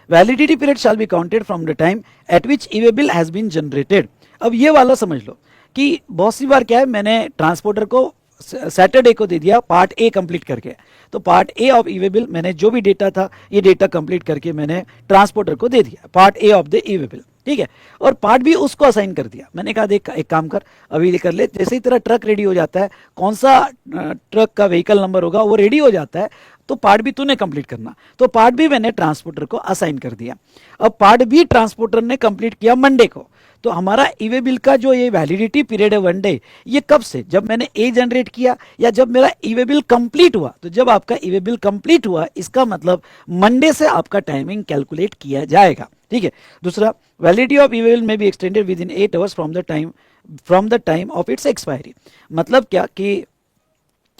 validity period shall be counted from the time at which E way bill has been generated. अब ये वाला समझ लो कि बहुत सी बार क्या है, मैंने ट्रांसपोर्टर को सैटरडे को दे दिया पार्ट ए कंप्लीट करके। तो part A of e way bill मैंने जो भी डेटा था ये डेटा कंप्लीट करके मैंने ट्रांसपोर्टर को दे दिया, part A of the E way bill, ठीक है। और पार्ट बी उसको असाइन कर दिया। मैंने कहा देख एक काम कर, अभी ये कर ले, जैसे ही तेरा ट्रक रेडी हो जाता है, कौन सा ट्रक का व्हीकल नंबर होगा वो रेडी हो जाता है, तो पार्ट बी तूने कंप्लीट करना। तो पार्ट बी मैंने ट्रांसपोर्टर को असाइन कर दिया। अब पार्ट बी ट्रांसपोर्टर ने कंप्लीट किया मंडे को। तो हमारा ई वे बिल का जो ये वैलिडिटी पीरियड है 1 डे, ये कब से, जब मैंने ए जनरेट किया या जब मेरा ई वे बिल कंप्लीट हुआ। तो जब आपका ई वे बिल कंप्लीट हुआ इसका मतलब मंडे से आपका टाइमिंग कैलकुलेट किया जाएगा, ठीक है। दूसरा, validity of e way bill में be extended within 8 hours from the time of its expiry. मतलब क्या कि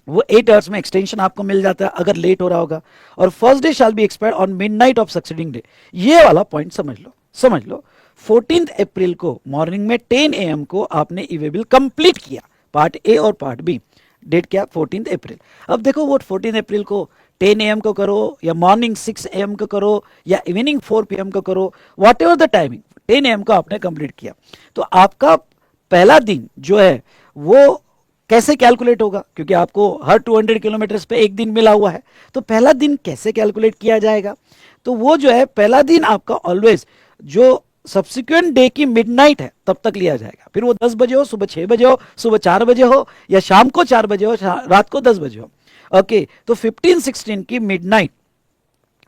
वो 8 आवर्स में एक्सटेंशन आपको मिल जाता है अगर लेट हो रहा होगा। और first day shall be expired on midnight of succeeding day. ये वाला पॉइंट समझ लो 14 अप्रैल को मॉर्निंग में 10 AM को आपने ई वे बिल कंप्लीट किया, पार्ट ए और पार्ट बी। डेट क्या, 14 अप्रैल। अब देखो वो 14 अप्रैल को 10 AM को करो या मॉर्निंग 6 AM को करो या इवनिंग 4 PM को करो, what ever the timing, 10 AM को आपने कंप्लीट किया। तो आपका पहला दिन जो है वो कैसे कैलकुलेट होगा, क्योंकि आपको हर 200 किलोमीटर पे एक दिन मिला हुआ है। तो पहला दिन कैसे कैलकुलेट किया जाएगा, तो वो जो है पहला दिन आपका ऑलवेज जो सब्सिक्वेंट डे की मिडनाइट है तब तक लिया जाएगा। फिर वो 10 बजे हो, सुबह 6 बजे हो, सुबह 4 बजे हो, या शाम को 4 बजे हो, रात को 10 बजे हो। ओके, तो 15-16 की मिडनाइट,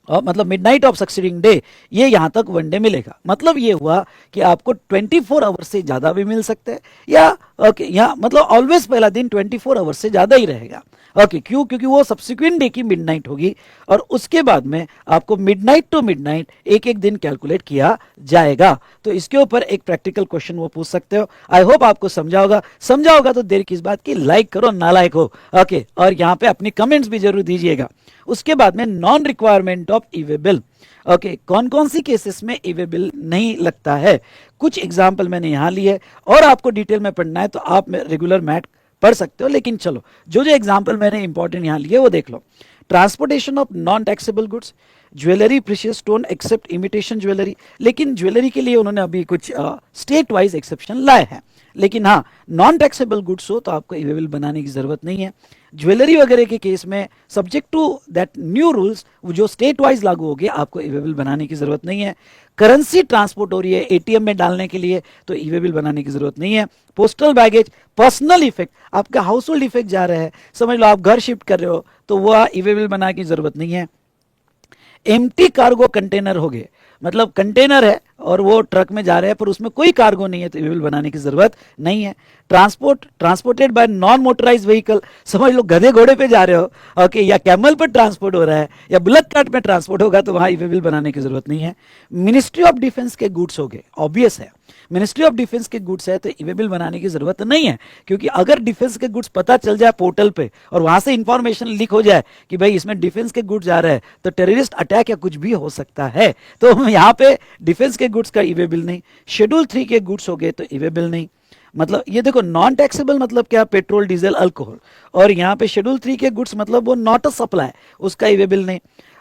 मतलब मिडनाइट ऑफ सक्सीडिंग डे, ये यहां तक 1 डे मिलेगा। मतलब ये हुआ कि आपको 24 आवर्स से ज्यादा भी मिल सकते हैं, या ओके यहाँ मतलब ऑलवेज पहला दिन 24 आवर्स से ज्यादा ही रहेगा। ओके, क्यों, क्योंकि वो सब्सिक्वेंट डे की मिडनाइट होगी और उसके बाद में आपको मिडनाइट टू मिडनाइट एक एक दिन कैलकुलेट किया जाएगा। तो इसके ऊपर एक प्रैक्टिकल क्वेश्चन वो पूछ सकते हो। आई होप आपको समझा होगा तो देर किस बात की, लाइक करो नालायक हो। ओके, और यहाँ पे अपनी कमेंट्स भी जरूर दीजिएगा। उसके बाद में non requirement of e way bill. Okay, कौन कौन सी केसेस में ई वे बिल नहीं लगता है, कुछ एग्जाम्पल मैंने यहां लिए, और आपको डिटेल में पढ़ना है तो आप रेगुलर मैथ पढ़ सकते हो। लेकिन चलो जो जो एग्जाम्पल मैंने इंपॉर्टेंट यहां लिए वो देख लो। Transportation of non taxable goods, jewellery, precious stone except imitation jewellery. लेकिन ज्वेलरी के लिए उन्होंने अभी कुछ स्टेट वाइज एक्सेप्शन लाए हैं। लेकिन हाँ, नॉन टैक्सेबल गुड्स हो तो आपको ई वे बिल बनाने की जरूरत नहीं है। ज्वेलरी वगैरह के केस में subject to that new rules जो स्टेट वाइज लागू हो गए, आपको ई वे बिल बनाने की जरूरत नहीं है। करेंसी ट्रांसपोर्ट हो रही है एटीएम में डालने के लिए, तो ई वे बिल बनाने की जरूरत नहीं है। पोस्टल बैगेज, पर्सनल इफेक्ट, आपका हाउस होल्ड इफेक्ट जा रहा है, समझ लो आप घर शिफ्ट कर रहे हो, तो वह ई वे बिल बनाने की जरूरत नहीं है। एम्प्टी कार्गो कंटेनर हो गए, मतलब कंटेनर है और वो ट्रक में जा रहे हैं पर उसमें कोई कार्गो नहीं है, तो ई वे बिल बनाने की जरूरत नहीं है। Transported by non motorise vehicle, समझ लो गधे घोड़े पे जा रहे हो, ओके, या कैमल पर ट्रांसपोर्ट हो रहा है या बुलेट कार्ट में ट्रांसपोर्ट होगा, तो वहां ई वे बिल बनाने की जरूरत नहीं है। मिनिस्ट्री ऑफ डिफेंस के गुड्स हो गए, ऑब्वियस है, मिनिस्ट्री ऑफ डिफेंस के गुड्स है तो ई वे बिल बनाने की जरूरत नहीं है। क्योंकि अगर डिफेंस के गुड्स पता चल जाए पोर्टल पे और वहां से इंफॉर्मेशन लीक हो जाए कि भाई इसमें डिफेंस के गुड्स जा रहे हैं, तो टेररिस्ट अटैक या कुछ भी हो सकता है। तो यहाँ पे डिफेंस के गुड्स का ई वे बिल नहीं। शेड्यूल 3 के गुड्स हो गए तो ई वे बिल नहीं। मतलब ये देखो नॉन टैक्सेबल मतलब क्या, पेट्रोल, डीजल, अल्कोहल, और यहाँ पे शेड्यूल 3 के गुड्स मतलब वो नॉट अ सप्लाई, उसका ई वे बिल नहीं।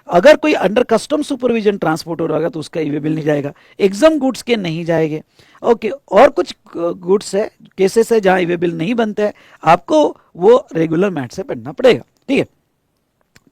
अगर कोई अंडर कस्टम सुपरविजन ट्रांसपोर्ट हो रहा है तो उसका ई वे बिल नहीं जाएगा। एग्जाम गुड्स के नहीं जाएंगे। ओके, और कुछ गुड्स है, केसेस है जहां ई वे बिल नहीं बनते हैं, आपको वो रेगुलर मैथ से पढ़ना पड़ेगा, ठीक है।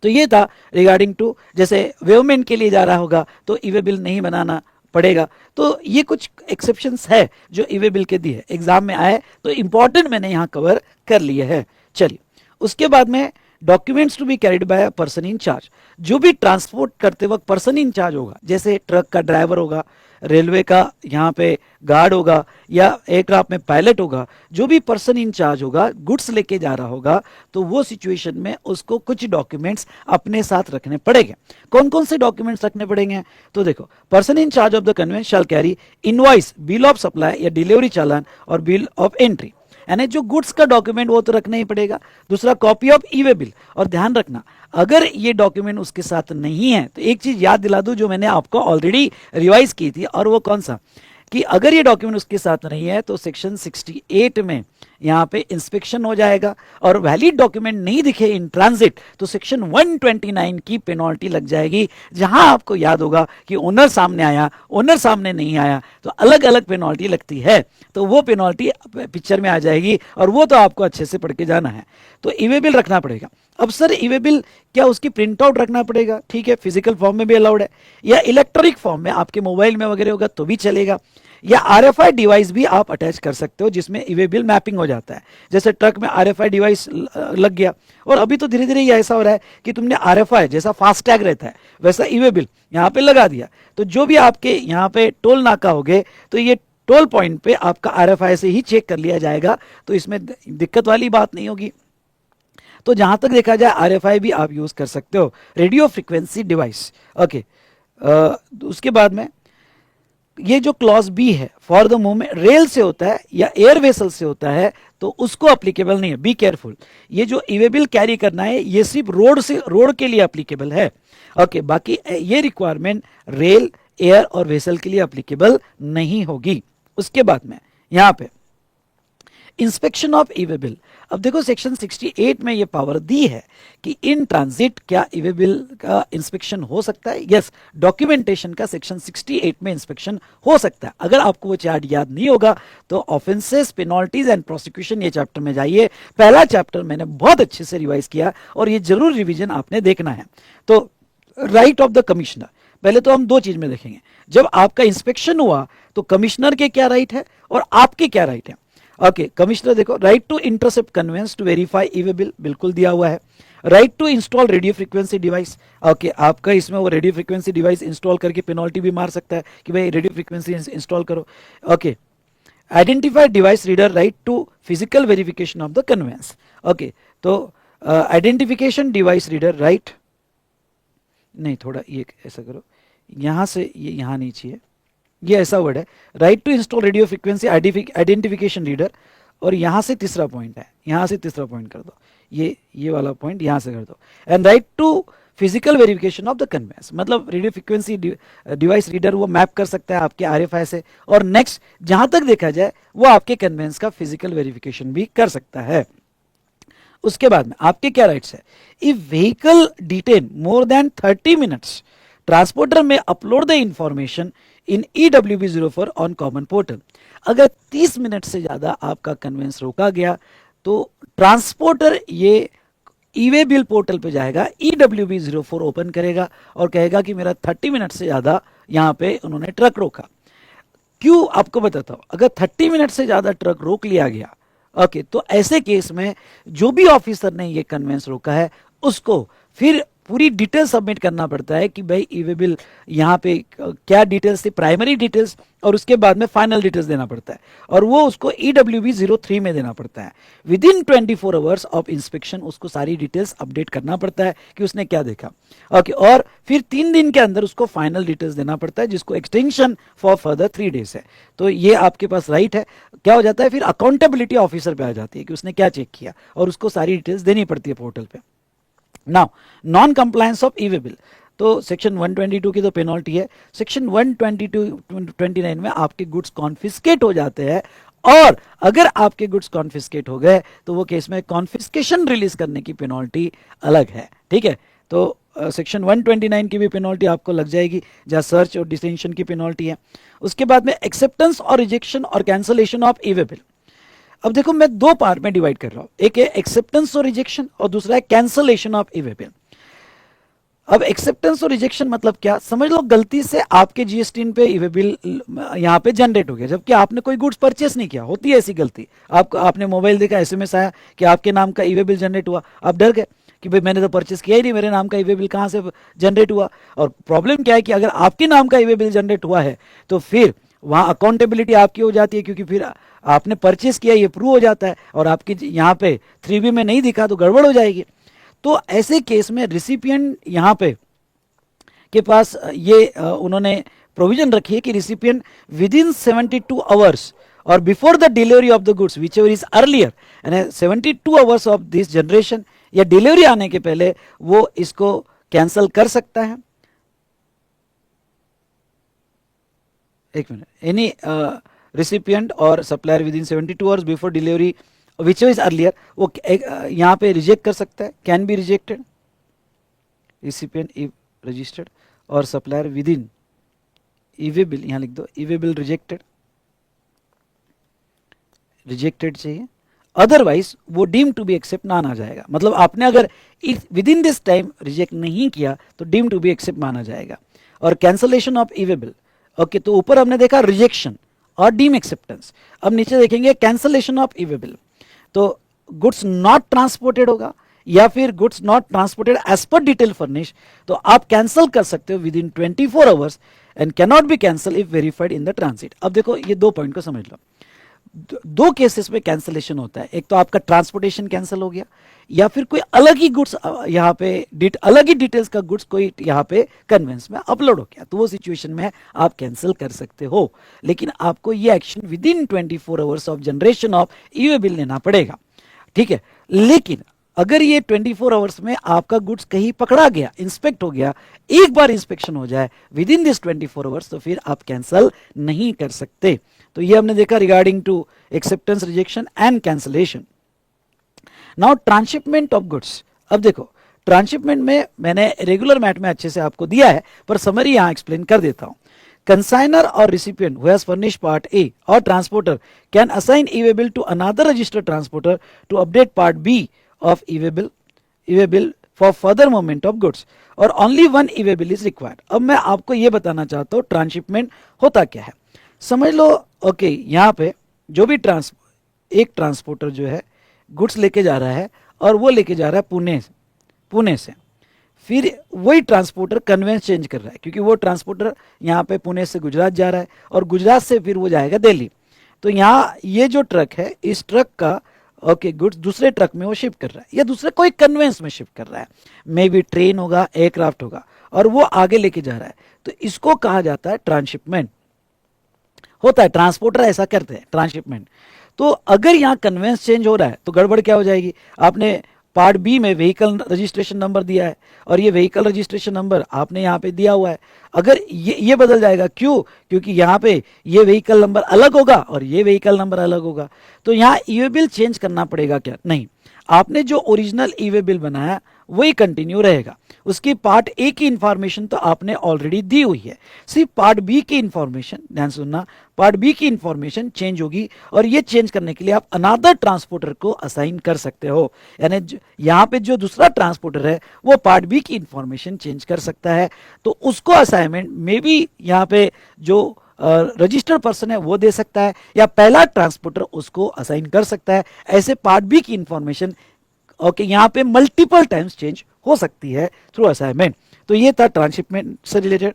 तो ये था रिगार्डिंग टू, जैसे वेवमेंट के लिए जा रहा होगा तो ई वे बिल नहीं बनाना पड़ेगा। तो ये कुछ एक्सेप्शंस है जो ई वे बिल के दिए, एग्जाम में आए तो इंपॉर्टेंट मैंने यहां कवर कर लिए हैं। चलिए, उसके बाद में documents to be carried by person in charge, जो भी ट्रांसपोर्ट करते वक्त पर्सन इन चार्ज होगा, जैसे ट्रक का ड्राइवर होगा, रेलवे का यहाँ पे गार्ड होगा, या एयरक्राफ्ट में पायलट होगा, जो भी पर्सन इन चार्ज होगा, गुड्स लेके जा रहा होगा, तो वो सिचुएशन में उसको कुछ डॉक्यूमेंट्स अपने साथ रखने पड़ेंगे। कौन कौन से डॉक्यूमेंट्स रखने पड़ेंगे, तो देखो, person in charge of the conveyance shall carry invoice, bill of supply या डिलीवरी चालान और बिल ऑफ एंट्री, यानी जो गुड्स का डॉक्यूमेंट वो तो रखना ही पड़ेगा। दूसरा, copy of e way bill, और ध्यान रखना अगर ये डॉक्यूमेंट उसके साथ नहीं है तो एक चीज याद दिला दूं जो मैंने आपको ऑलरेडी रिवाइज की थी, और वो कौन सा, कि अगर ये डॉक्यूमेंट उसके साथ नहीं है तो सेक्शन 68 में यहाँ पे इंस्पेक्शन हो जाएगा और वैलिड डॉक्यूमेंट नहीं दिखे इन ट्रांजिट तो सेक्शन 129 की पेनल्टी लग जाएगी, जहां आपको याद होगा कि ओनर सामने आया, ओनर सामने नहीं आया तो अलग अलग पेनल्टी लगती है। तो वो पेनल्टी पिक्चर में आ जाएगी और वो तो आपको अच्छे से पढ़ के जाना है। तो ईवे बिल रखना पड़ेगा। अब सर ईवे बिल क्या उसकी प्रिंट आउट रखना पड़ेगा? ठीक है, फिजिकल फॉर्म में भी अलाउड है, या इलेक्ट्रॉनिक फॉर्म में आपके मोबाइल में वगैरह होगा तो भी चलेगा, या आरएफआई डिवाइस भी आप अटैच कर सकते हो जिसमें ईवे बिल मैपिंग हो जाता है। जैसे ट्रक में आरएफआई डिवाइस लग गया, और अभी तो धीरे धीरे ये ऐसा हो रहा है कि तुमने आरएफआई जैसा फास्टैग रहता है वैसा ईवे बिल यहाँ पे लगा दिया, तो जो भी आपके यहाँ पे टोल नाका होगे तो ये टोल पॉइंट पे आपका आरएफआई से ही चेक कर लिया जाएगा, तो इसमें दिक्कत वाली बात नहीं होगी। तो जहां तक देखा जाए आरएफआई भी आप यूज कर सकते हो, रेडियो फ्रीक्वेंसी डिवाइस। ओके, उसके बाद में ये जो क्लॉज बी है, फॉर द मूवमेंट रेल से होता है या एयर वेसल से होता है तो उसको अप्लीकेबल नहीं है, बी केयरफुल। ये जो ईवे बिल कैरी करना है ये सिर्फ रोड के लिए अप्लीकेबल है। ओके, बाकी ये रिक्वायरमेंट रेल, एयर और वेसल के लिए अप्लीकेबल नहीं होगी। उसके बाद में यहां पे इंस्पेक्शन ऑफ ईवे बिल। अब देखो सेक्शन 68 में ये पावर दी है कि इन ट्रांजिट क्या ईवे बिल का इंस्पेक्शन हो सकता है? यस, डॉक्यूमेंटेशन का सेक्शन 68 में इंस्पेक्शन हो सकता है। अगर आपको वो चार्ट याद नहीं होगा तो ऑफेंसेस, पेनल्टीज एंड प्रोसिक्यूशन ये चैप्टर में जाइए। पहला चैप्टर मैंने बहुत अच्छे से रिवाइज किया और ये जरूर रिवीजन आपने देखना है। तो राइट ऑफ द कमिश्नर, पहले तो हम दो चीज में देखेंगे। जब आपका इंस्पेक्शन हुआ तो कमिश्नर के क्या राइट है और आपके क्या राइट है। ओके, कमिश्नर देखो, right to intercept conveyance to verify E way bill बिल्कुल दिया हुआ है। Right to install radio frequency device. Okay, आपका इसमें वो रेडियो फ्रीक्वेंसी डिवाइस इंस्टॉल करके पेनल्टी भी मार सकता है कि भाई रेडियो फ्रीक्वेंसी इंस्टॉल करो। Okay, identified device reader, right to physical verification of the conveyance. Okay, तो आइडेंटिफिकेशन डिवाइस रीडर राइट, नहीं थोड़ा ये ऐसा करो, यहां से ये यहां नहीं चाहिए, ये ऐसा वर्ड है, right to install radio frequency identification reader, और यहां से तीसरा पॉइंट है, यहां से तीसरा पॉइंट कर दो, ये वाला पॉइंट यहां से कर दो, and right to physical verification of the conveyance. मतलब रेडियो फ्रीक्वेंसी डिवाइस रीडर वो मैप कर सकता है आपके आरएफआई से, और नेक्स्ट जहां तक देखा जाए वो आपके कन्वेंस का फिजिकल वेरिफिकेशन भी कर सकता है। उसके बाद में आपके क्या राइट्स है? If vehicle detain more than 30 minutes, transporter may upload the information in EWB04 on common portal. अगर 30 मिनट से ज्यादा आपका कन्वेंस रोका गया तो ट्रांसपोर्टर ये ईवे बिल पोर्टल पे जाएगा, EWB04 ओपन करेगा और कहेगा कि मेरा 30 मिनट से ज्यादा यहाँ पे उन्होंने ट्रक रोका। क्यों आपको बताता हूं, अगर 30 मिनट से ज्यादा ट्रक रोक लिया गया, ओके, तो ऐसे केस में जो भी ऑफिसर ने ये कन्वेंस रोका है उसको फिर पूरी डिटेल सबमिट करना पड़ता है कि भाई ईवे बिल यहाँ पे क्या डिटेल्स थी, प्राइमरी डिटेल्स, और उसके बाद में फाइनल डिटेल्स देना पड़ता है, और वो उसको EWB03 में देना पड़ता है। With in 24 hours of inspection उसको सारी डिटेल्स अपडेट करना पड़ता है कि उसने क्या देखा। ओके, और फिर 3 दिन के अंदर उसको फाइनल डिटेल्स देना पड़ता है, जिसको एक्सटेंशन फॉर फर्दर 3 डेज है। तो ये आपके पास राइट है। क्या हो जाता है फिर अकाउंटेबिलिटी ऑफिसर पे आ जाती है कि उसने क्या चेक किया, और उसको सारी डिटेल्स देनी पड़ती है पोर्टल पे। Now non compliance of E way bill, तो सेक्शन 122 की तो पेनल्टी है। सेक्शन 129 में आपके गुड्स कॉन्फिस्केट हो जाते हैं, और अगर आपके गुड्स कॉन्फिस्केट हो गए तो वो केस में कॉन्फिस्केशन रिलीज करने की पेनल्टी अलग है। ठीक है, तो सेक्शन 129 की भी पेनल्टी आपको लग जाएगी, जहां सर्च और डिटेंशन की पेनल्टी है। उसके बाद में एक्सेप्टेंस और रिजेक्शन और कैंसलेशन ऑफ ईवे बिल। अब देखो मैं दो पार्ट में डिवाइड कर रहा हूं, एक है एक्सेप्टेंस और रिजेक्शन और दूसरा है कैंसलेशन ऑफ ईवे बिल। अब एक्सेप्टेंस और रिजेक्शन मतलब क्या, समझ लो गलती से आपके जीएसटी पे ईवे बिल यहां पे जनरेट हो गया जबकि आपने कोई गुड्स परचेस नहीं किया, होती है ऐसी गलती। आपने मोबाइल देखा, एसएमएस आया कि आपके नाम का ईवे बिल जनरेट हुआ, आप डर गए कि भाई मैंने तो परचेस किया ही नहीं, मेरे नाम का ईवे बिल कहां से जनरेट हुआ। और प्रॉब्लम क्या है कि अगर आपके नाम का ईवे बिल जनरेट हुआ है तो फिर वहां अकाउंटेबिलिटी आपकी हो जाती है, क्योंकि फिर आपने परचेस किया ये प्रूव हो जाता है, और आपकी यहाँ पे 3B में नहीं दिखा तो गड़बड़ हो जाएगी। तो ऐसे केस में रिसिपिएंट यहाँ पे के पास ये उन्होंने प्रोविजन रखी है कि रिसिपिएंट विद इन 72 आवर्स और before the delivery of the goods which ever is earlier, यानी 72 आवर्स ऑफ दिस जनरेशन या डिलीवरी आने के पहले वो इसको कैंसिल कर सकता है। एक minute, any recipient or supplier within 72 hours before delivery which is earlier, वो यहाँ पे रिजेक्ट कर सकता है, can be rejected, recipient if registered, और supplier within e way bill, यहाँ लिख दो ईवे बिल रिजेक्टेड, रिजेक्टेड चाहिए, अदरवाइज वो डीम टू बी एक्सेप्ट माना जाएगा। मतलब आपने अगर within this time reject नहीं किया तो डीम टू बी एक्सेप्ट माना जाएगा। और cancellation of E way bill, okay, तो ऊपर हमने देखा रिजेक्शन और डीम एक्सेप्टेंस, अब नीचे देखेंगे कैंसलेशन ऑफ ईवे बिल। तो गुड्स नॉट ट्रांसपोर्टेड होगा या फिर goods not transported as per detail furnish, तो आप कैंसिल कर सकते हो within 24 hours and can not be cancel if verified in the transit. अब देखो ये दो पॉइंट को समझ लो, दो केसेस में कैंसिलेशन होता है, एक तो आपका ट्रांसपोर्टेशन कैंसिल हो गया या फिर कोई अलग ही गुड्स यहाँ पे अलग ही डिटेल्स का गुड्स कोई यहाँ पे कन्वेंस में अपलोड हो गया, तो वो सिचुएशन में आप कैंसिल कर सकते हो। लेकिन आपको ये action with in 24 hours of generation of E way bill लेना पड़ेगा, ठीक है। लेकिन अगर ये 24 आवर्स में आपका गुड्स कहीं पकड़ा गया, इंस्पेक्ट हो गया, एक बार इंस्पेक्शन हो जाए विद इन दिस 24 आवर्स, तो फिर आप कैंसिल नहीं कर सकते। तो ये हमने देखा regarding to acceptance, rejection and cancellation. Now transshipment of goods. अब देखो ट्रांसशिपमेंट में मैंने रेगुलर मैथ में अच्छे से आपको दिया है, पर समरी यहां एक्सप्लेन कर देता हूं। कंसाइनर और recipient who has furnished part A और transporter can assign e way bill to another registered transporter to update part B of e-way bill for further movement of goods, और only one e-way bill is required। अब मैं आपको ये बताना चाहता हूँ transshipment होता क्या है, समझ लो। ओके, यहाँ पे जो भी एक ट्रांसपोर्टर जो है गुड्स लेके जा रहा है और वो लेके जा रहा है पुणे से, फिर वही ट्रांसपोर्टर कन्वेंस चेंज कर रहा है, क्योंकि वो ट्रांसपोर्टर यहाँ पे पुणे से गुजरात जा रहा है और गुजरात से फिर वो जाएगा दिल्ली। तो यहाँ ये जो ट्रक है, इस ट्रक का ओके गुड्स दूसरे ट्रक में वो शिफ्ट कर रहा है या दूसरे कोई कन्वेंस में शिफ्ट कर रहा है, मे बी ट्रेन होगा, एयरक्राफ्ट होगा, और वो आगे लेके जा रहा है, तो इसको कहा जाता है ट्रांसशिपमेंट होता है। ट्रांसपोर्टर ऐसा करते हैं ट्रांसशिपमेंट। तो अगर यहाँ कन्वेंस चेंज हो रहा है तो गड़बड़ क्या हो जाएगी, आपने पार्ट बी में व्हीकल रजिस्ट्रेशन नंबर दिया है और ये व्हीकल रजिस्ट्रेशन नंबर आपने यहाँ पे दिया हुआ है, अगर ये बदल जाएगा, क्यों, क्योंकि यहाँ पे ये व्हीकल नंबर अलग होगा और ये व्हीकल नंबर अलग होगा, तो यहाँ ईवे बिल चेंज करना पड़ेगा क्या, नहीं, आपने जो ओरिजिनल ईवे बिल बनाया वही कंटिन्यू रहेगा। उसकी पार्ट ए की इंफॉर्मेशन तो आपने ऑलरेडी दी हुई है, सिर्फ पार्ट बी की इंफॉर्मेशन, ध्यान सुनना, पार्ट बी की इंफॉर्मेशन चेंज होगी और ये चेंज करने के लिए आप अनदर ट्रांसपोर्टर को असाइन कर सकते हो। यानी यहाँ पे जो दूसरा ट्रांसपोर्टर है वो पार्ट बी की इंफॉर्मेशन चेंज कर सकता है, तो उसको असाइनमेंट मे बी यहाँ पे जो रजिस्टर्ड पर्सन है वो दे सकता है या पहला ट्रांसपोर्टर उसको असाइन कर सकता है। ऐसे पार्ट बी की इंफॉर्मेशन ओके यहाँ पे मल्टीपल टाइम्स चेंज हो सकती है थ्रू असाइनमेंट। तो ये था ट्रांसशिपमेंट से related.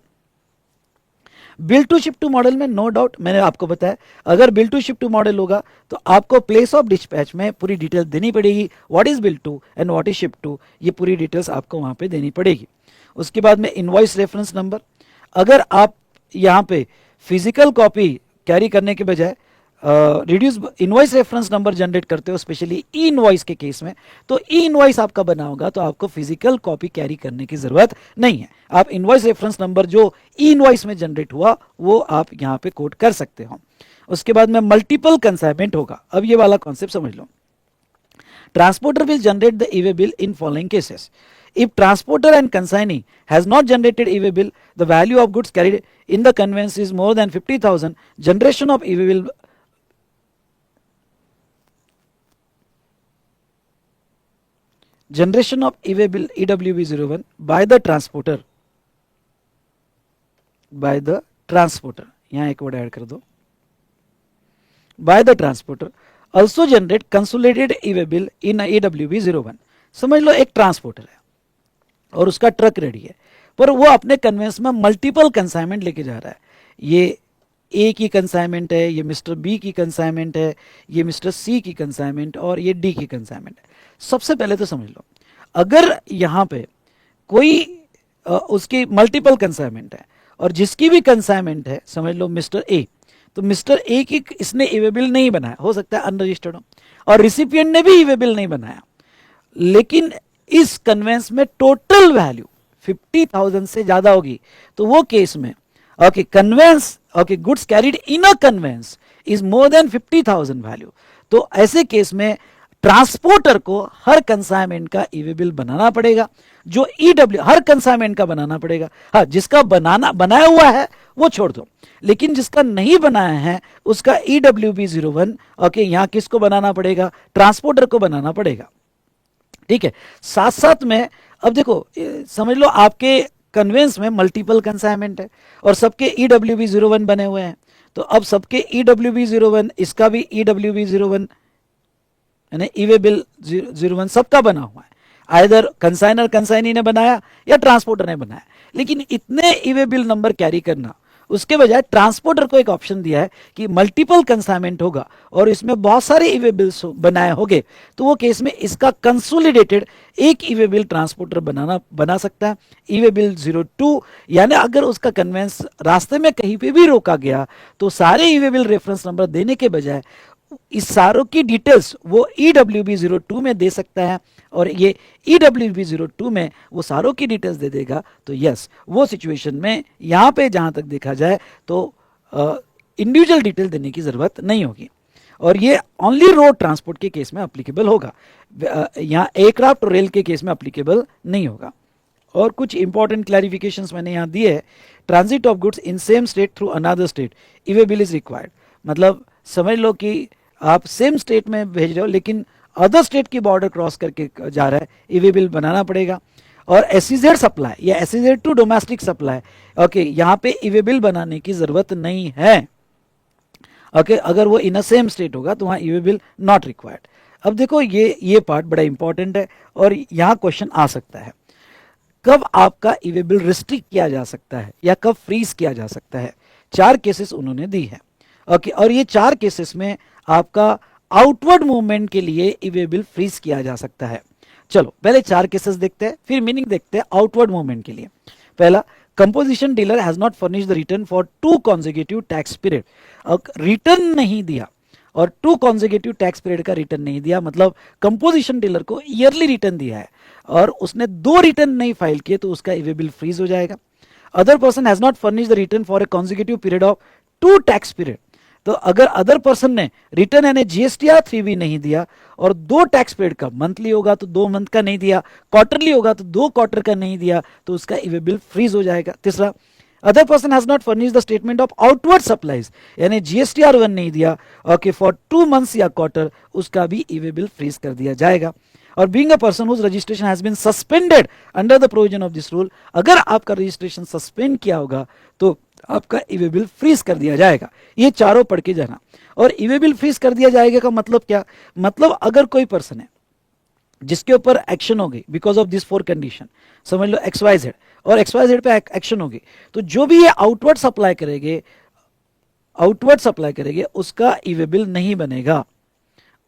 Bill to ship to model में नो डाउट मैंने आपको बताया, अगर bill to ship to model होगा तो आपको प्लेस ऑफ डिस्पैच में पूरी डिटेल देनी पड़ेगी, what is bill to and what is ship to, ये पूरी डिटेल्स आपको वहां पे देनी पड़ेगी। उसके बाद में इनवॉइस रेफरेंस नंबर, अगर आप यहाँ पे फिजिकल कॉपी कैरी करने के बजाय reduce invoice reference number generate करते हो, स्पेशली ई इनवॉइस के केस में, तो ई इनवॉइस आपका बना होगा तो आपको फिजिकल कॉपी कैरी करने की जरूरत नहीं है। आप इनवॉइस रेफरेंस नंबर जो ई इनवॉइस में जनरेट हुआ वो आप यहाँ पे कोड कर सकते हो। उसके बाद में मल्टीपल कंसाइनमेंट होगा। अब ये वाला कॉन्सेप्ट समझ लो। Transporter will generate the e way bill in following cases. If transporter and consignee has not generated e-way bill, the value of goods carried in the conveyance is more than 50,000. Generation of e-way bill EWB 01 by the transporter यहाँ एक word add कर दो, by the transporter also generate consolidated e-way bill in EWB 01। समझ लो एक transporter है और उसका truck ready है, पर वो अपने कन्वेंस में मल्टीपल कंसाइनमेंट लेके जा रहा है। ये ए की कंसाइनमेंट है, ये मिस्टर बी की कंसाइनमेंट है, ये मिस्टर सी की कंसाइनमेंट और ये डी की कंसाइनमेंट है। सबसे पहले तो समझ लो, अगर यहाँ पे कोई उसकी मल्टीपल कंसाइनमेंट है और जिसकी भी कंसाइनमेंट है, समझ लो मिस्टर ए, तो मिस्टर ए की इसने ई-वे बिल नहीं बनाया, हो सकता है अनरजिस्टर्ड हो, और रिसिपिएंट ने भी ई-वे बिल नहीं बनाया, लेकिन इस कन्वेंस में टोटल वैल्यू 50,000 से ज्यादा होगी, तो वो केस में okay conveyance okay goods carried in a conveyance is more than 50,000 value, तो ऐसे केस में ट्रांसपोर्टर को हर कंसाइनमेंट का ईवे बिल बनाना पड़ेगा, जो ईडब्ल्यू हर कंसाइनमेंट का बनाना पड़ेगा। हाँ, जिसका बनाया हुआ है वो छोड़ दो, लेकिन जिसका नहीं बनाया है उसका EWB01 ओके, यहां किसको बनाना पड़ेगा? ट्रांसपोर्टर को बनाना पड़ेगा। ठीक है, साथ साथ में अब देखो समझ लो आपके कन्वेंस में मल्टीपल कंसाइनमेंट है और सबके EWB01 बने हुए हैं, तो अब सबके EWB01, इसका भी EWB01 यानी ईवे बिल 01 सबका बना हुआ है, आइदर कंसाइनर कंसाइनी ने बनाया या ट्रांसपोर्टर ने बनाया। लेकिन इतने ईवे बिल नंबर कैरी करना, उसके बजाय ट्रांसपोर्टर को एक ऑप्शन दिया है कि मल्टीपल कंसाइनमेंट होगा और इसमें बहुत सारे ईवे बिल्स बनाए होंगे, तो वो केस में इसका कंसोलिडेटेड एक ईवे बिल ट्रांसपोर्टर बना सकता है, ईवे बिल 02। यानी अगर उसका कन्वेंस रास्ते में कहीं पे भी रोका गया तो सारे ईवे बिल रेफरेंस नंबर देने के बजाय इस सारों की डिटेल्स वो EWB02 में दे सकता है और ये EWB02 में वो सारों की डिटेल्स दे देगा। तो यस, वो सिचुएशन में यहाँ पे जहाँ तक देखा जाए तो इंडिविजुअल डिटेल देने की ज़रूरत नहीं होगी और ये ओनली रोड ट्रांसपोर्ट के केस में अप्लीकेबल होगा, यहाँ एयरक्राफ्ट और रेल के केस में अप्लीकेबल नहीं होगा। और कुछ इंपॉर्टेंट क्लैरिफिकेशंस मैंने यहाँ दिए है। Transit of goods in same state through another state e-way bill is required, मतलब समझ लो कि आप सेम स्टेट में भेज रहे हो लेकिन अदर स्टेट की बॉर्डर क्रॉस करके जा रहा है, ईवे बिल बनाना पड़ेगा। और SEZ सप्लाई या SEZ to domestic supply okay, यहाँ पे ईवे बिल बनाने की जरूरत नहीं है ओके, अगर वो इन अ सेम स्टेट होगा तो वहाँ ईवे बिल नॉट रिक्वायर्ड। अब देखो ये पार्ट बड़ा इंपॉर्टेंट है और यहाँ क्वेश्चन आ सकता है, कब आपका ईवे बिल रिस्ट्रिक्ट किया जा सकता है या कब फ्रीज किया जा सकता है। 4 केसेस उन्होंने दी है ओके, और ये 4 केसेस में आपका आउटवर्ड मूवमेंट के लिए ईवे बिल फ्रीज किया जा सकता है। चलो पहले 4 केसेस देखते हैं, फिर मीनिंग देखते हैं आउटवर्ड मूवमेंट के लिए। पहला, composition dealer has not furnish the return for 2 consecutive tax period. Return नहीं दिया और 2 कॉन्जिक्यूटिव टैक्स पीरियड का रिटर्न नहीं दिया, मतलब कंपोजिशन डीलर को ईयरली रिटर्न दिया है और उसने 2 रिटर्न नहीं फाइल किए तो उसका ईवे बिल फ्रीज हो जाएगा। Other person has not furnish the return for a consecutive period of 2 tax period, तो अगर अदर पर्सन ने रिटर्न यानी GSTR 3 भी नहीं दिया और 2 टैक्स पीरियड का, मंथली होगा तो 2 मंथ का नहीं दिया, क्वार्टरली होगा तो 2 क्वार्टर का नहीं दिया, तो उसका ईवे बिल फ्रीज हो जाएगा। तीसरा, other person has not furnish the statement of outward supplies यानी GSTR 1 नहीं दिया ओके फॉर 2 मंथ्स या क्वार्टर, उसका भी ईवे बिल फ्रीज कर दिया जाएगा। और being a person whose registration has been suspended under the provision of this rule, अगर आपका रजिस्ट्रेशन सस्पेंड किया होगा तो आपका ईवे बिल फ्रीज कर दिया जाएगा। ये चारों पढ़ के जाना। और ईवे बिल फ्रीज कर दिया जाएगा का मतलब क्या? मतलब अगर कोई पर्सन है जिसके ऊपर एक्शन हो गई बिकॉज ऑफ दिस 4 कंडीशन, समझ लो XYZ, और XYZ पे एक्शन होगी, तो जो भी ये आउटवर्ड सप्लाई करेंगे उसका ईवे बिल नहीं बनेगा,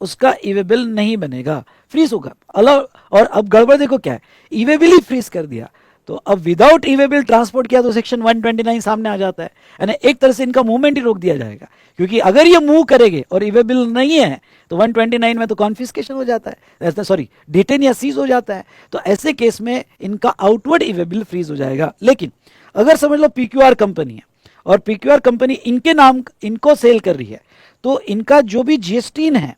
उसका ईवे बिल नहीं बनेगा, फ्रीज होगा। और अब गड़बड़ देखो क्या है, ईवे बिल ही फ्रीज कर दिया तो अब विदाउट ईवे बिल ट्रांसपोर्ट किया तो सेक्शन 129 सामने आ जाता है, यानी एक तरह से इनका मूवमेंट ही रोक दिया जाएगा, क्योंकि अगर ये मूव करेंगे और ईवे बिल नहीं है तो 129 में तो कॉन्फिस्केशन हो जाता है, सॉरी डिटेन या सीज हो जाता है, तो ऐसे केस में इनका आउटवर्ड ईवे बिल फ्रीज हो जाएगा। लेकिन अगर समझ लो PQR कंपनी है और PQR कंपनी इनके नाम इनको सेल कर रही है, तो इनका जो भी GST है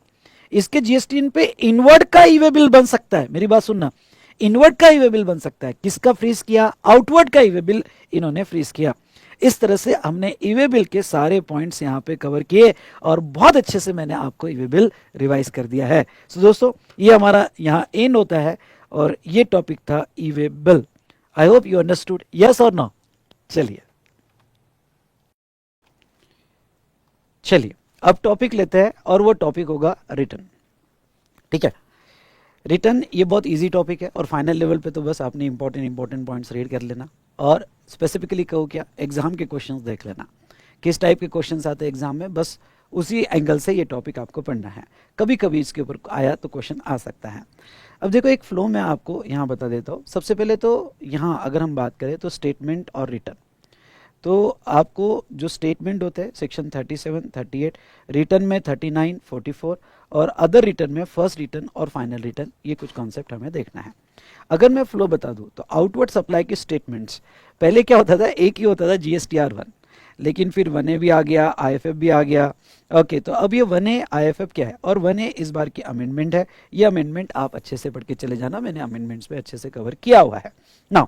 इसके GST पे इनवर्ड का ईवे बिल बन सकता है। मेरी बात सुनना, इनवर्ड का ईवे बिल बन सकता है। किसका फ्रीज किया? आउटवर्ड का ईवे बिल इन्होंने फ्रीज किया। इस तरह से हमने ईवे बिल के सारे पॉइंट्स यहाँ पे कवर किए और बहुत अच्छे से मैंने आपको ईवे बिल रिवाइज कर दिया है। सो दोस्तों, ये हमारा यहाँ एंड होता है और ये टॉपिक था e-way bill. I hope you understood, yes और नो। चलिए अब टॉपिक लेते हैं और वो टॉपिक होगा रिटर्न। ठीक है, रिटर्न ये बहुत इजी टॉपिक है और फाइनल लेवल पे तो बस आपने इंपॉर्टेंट पॉइंट्स रीड कर लेना और स्पेसिफिकली कहो क्या, एग्जाम के क्वेश्चंस देख लेना, किस टाइप के क्वेश्चंस आते हैं एग्जाम में, बस उसी एंगल से ये टॉपिक आपको पढ़ना है। कभी कभी इसके ऊपर आया तो क्वेश्चन आ सकता है। अब देखो एक फ्लो में आपको यहाँ बता देता हूँ। सबसे पहले तो यहाँ अगर हम बात करें तो स्टेटमेंट और रिटर्न, तो आपको जो स्टेटमेंट होते हैं सेक्शन 37, 38, रिटर्न में 39, 44 और अदर रिटर्न में फर्स्ट रिटर्न और फाइनल रिटर्न, ये कुछ कॉन्सेप्ट हमें देखना है। अगर मैं फ्लो बता दूं तो आउटवर्ड सप्लाई के स्टेटमेंट्स पहले क्या होता था, एक ही होता था GSTR 1, लेकिन फिर 1A भी आ गया, IFF भी आ गया। ओके, तो अब ये 1A IFF क्या है, और 1A इस बार की अमेंडमेंट है। ये अमेंडमेंट आप अच्छे से पढ़ के चले जाना, मैंने अमेंडमेंट्स पे अच्छे से कवर किया हुआ है। नाउ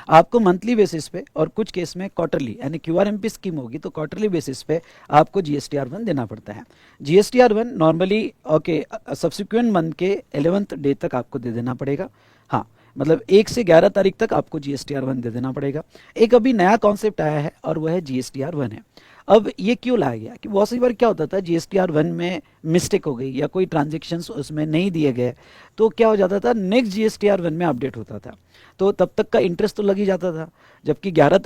आपको मंथली बेसिस पे और कुछ केस में क्वार्टरली यानी QRMP स्कीम होगी तो क्वार्टरली बेसिस पे आपको GSTR1 देना पड़ता है। GSTR1 normally okay subsequent month के 11th डे तक आपको दे देना पड़ेगा। हाँ, मतलब 1 से 11 तारीख तक आपको GSTR1 दे देना पड़ेगा। एक अभी नया कॉन्सेप्ट आया है और वह है GSTR1 है। अब ये क्यों लाया गया कि बहुत सी बार क्या होता था, GSTR1 में मिस्टेक हो गई या कोई ट्रांजेक्शन्स उसमें नहीं दिए गए तो क्या हो जाता था, नेक्स्ट GSTR1 में अपडेट होता था तो तब तक का इंटरेस्ट तो लग ही जाता था। जबकि 11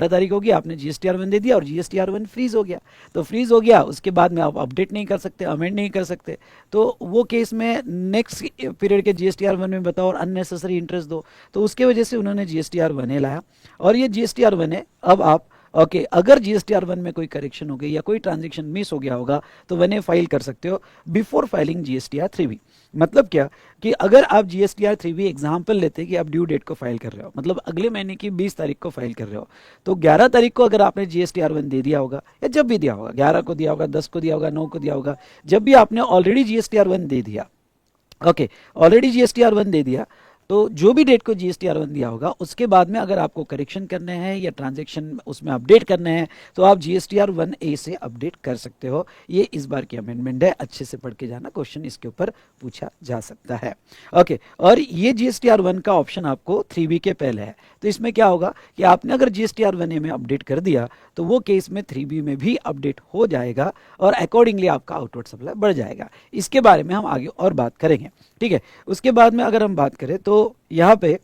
तारीख होगी आपने GSTR1 दे दिया और GSTR1 फ्रीज हो गया। तो फ्रीज हो गया, उसके बाद में आप अपडेट नहीं कर सकते, अमेंड नहीं कर सकते। तो वो केस में नेक्स्ट पीरियड के GSTR1 में बताओ और अननेसेसरी इंटरेस्ट दो, तो उसके वजह से उन्होंने GSTR1 लाया। और ये GSTR1 अब आप ओके अगर GSTR1 में कोई करेक्शन हो गई या कोई ट्रांजेक्शन मिस हो गया होगा तो 1A फाइल कर सकते हो बिफोर फाइलिंग GSTR3B। मतलब क्या कि अगर आप GSTR3B एग्जाम्पल लेते कि आप ड्यू डेट को फाइल कर रहे हो, मतलब अगले महीने की 20 तारीख को फाइल कर रहे हो, तो 11 तारीख को अगर आपने GSTR1 दे दिया होगा या जब भी दिया होगा, 11 को दिया होगा, 10 को दिया होगा, 9 को दिया होगा, जब भी आपने ऑलरेडी GSTR1 दे दिया, ओके ऑलरेडी GSTR1 दे दिया, तो जो भी डेट को GSTR1 दिया होगा उसके बाद में अगर आपको करेक्शन करने हैं या ट्रांजैक्शन उसमें अपडेट करने हैं तो आप GSTR1A से अपडेट कर सकते हो। ये इस बार की अमेंडमेंट है, अच्छे से पढ़ के जाना, क्वेश्चन इसके ऊपर पूछा जा सकता है। ओके, और ये GSTR1 का ऑप्शन आपको 3B के पहले है। तो इसमें क्या होगा कि आपने अगर GSTR1A में अपडेट कर दिया तो वो केस में 3B में भी अपडेट हो जाएगा और अकॉर्डिंगली आपका आउटवर्ड सप्लाई बढ़ जाएगा। इसके बारे में हम आगे और बात करेंगे, ठीक है। उसके बाद में अगर हम बात करें तो यहाँ पे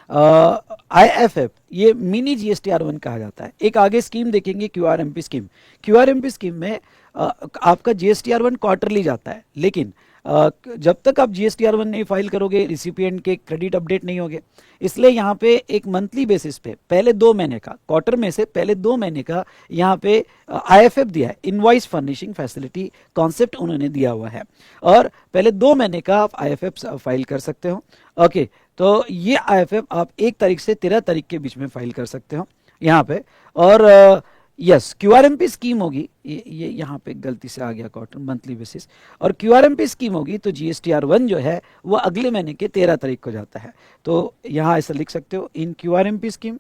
IFF ये मिनी GSTR1 कहा जाता है। एक आगे स्कीम देखेंगे QRMP स्कीम। QRMP स्कीम में आपका GSTR1 क्वार्टरली जाता है, लेकिन जब तक आप GSTR1 नहीं फाइल करोगे रिसिपिएंट के क्रेडिट अपडेट नहीं होंगे। इसलिए यहाँ पे एक मंथली बेसिस पे पहले 2 महीने का, क्वार्टर में से पहले 2 महीने का यहाँ पे IFF दिया है, इनवॉइस फर्निशिंग फैसिलिटी कॉन्सेप्ट उन्होंने दिया हुआ है, और पहले 2 महीने का आप IFF फाइल कर सकते हो। ओके, तो ये IFF आप 1 तारीख से 13 तारीख के बीच में फाइल कर सकते हो यहाँ पे। और यस QRMP स्कीम होगी, ये यहाँ पे गलती से आ गया क्वार्टर मंथली बेसिस, और QRMP स्कीम होगी तो GSTR1 जो है वो अगले महीने के 13 तारीख को जाता है। तो यहाँ ऐसा लिख सकते हो इन QRMP स्कीम,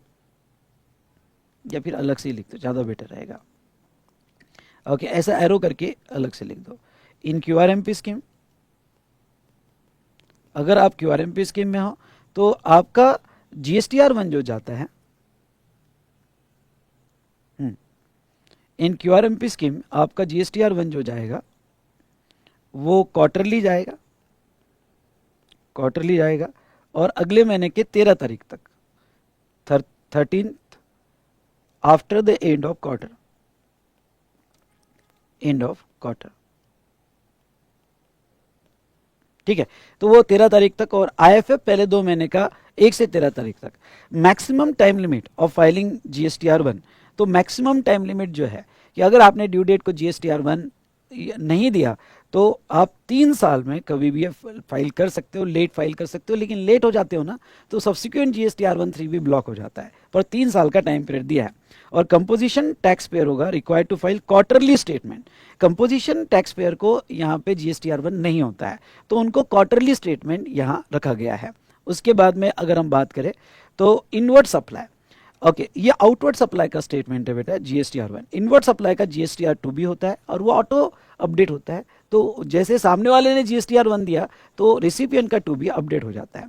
या फिर अलग से ही लिख दो, ज़्यादा बेटर रहेगा। ओके, ऐसा एरो करके अलग से लिख दो इन QRMP स्कीम। अगर आप QRMP स्कीम में हो तो आपका GSTR1 जो जाता है इन QRMP स्कीम, आपका GSTR1 जो जाएगा वो क्वार्टरली जाएगा और अगले महीने के 13 तारीख तक, 13th after the end of quarter, ठीक है। तो वो 13 तारीख तक, और IFF पहले 2 महीने का 1 से 13 तारीख तक। Maximum time limit of filing GSTR1, तो मैक्सिमम टाइम लिमिट जो है कि अगर आपने ड्यू डेट को GSTR1 नहीं दिया तो आप 3 साल में कभी भी फाइल कर सकते हो, लेट फाइल कर सकते हो, लेकिन लेट हो जाते हो ना तो सब्सिक्वेंट GSTR1 3B ब्लॉक हो जाता है, पर 3 साल का टाइम पीरियड दिया है। और कंपोजिशन टैक्स पेयर होगा required to file quarterly statement. Composition tax payer को यहाँ पे GSTR1 नहीं होता है तो उनको क्वार्टरली स्टेटमेंट यहाँ रखा गया है। उसके बाद में अगर हम बात करें तो इनवर्ड सप्लाई, ओके ये आउटवर्ड सप्लाई का स्टेटमेंट है बेटा GSTR1। इनवर्ड सप्लाई का GSTR2 भी होता है और वो ऑटो अपडेट होता है, तो जैसे सामने वाले ने GSTR1 दिया तो रिसिपिएंट का 2 भी अपडेट हो जाता है।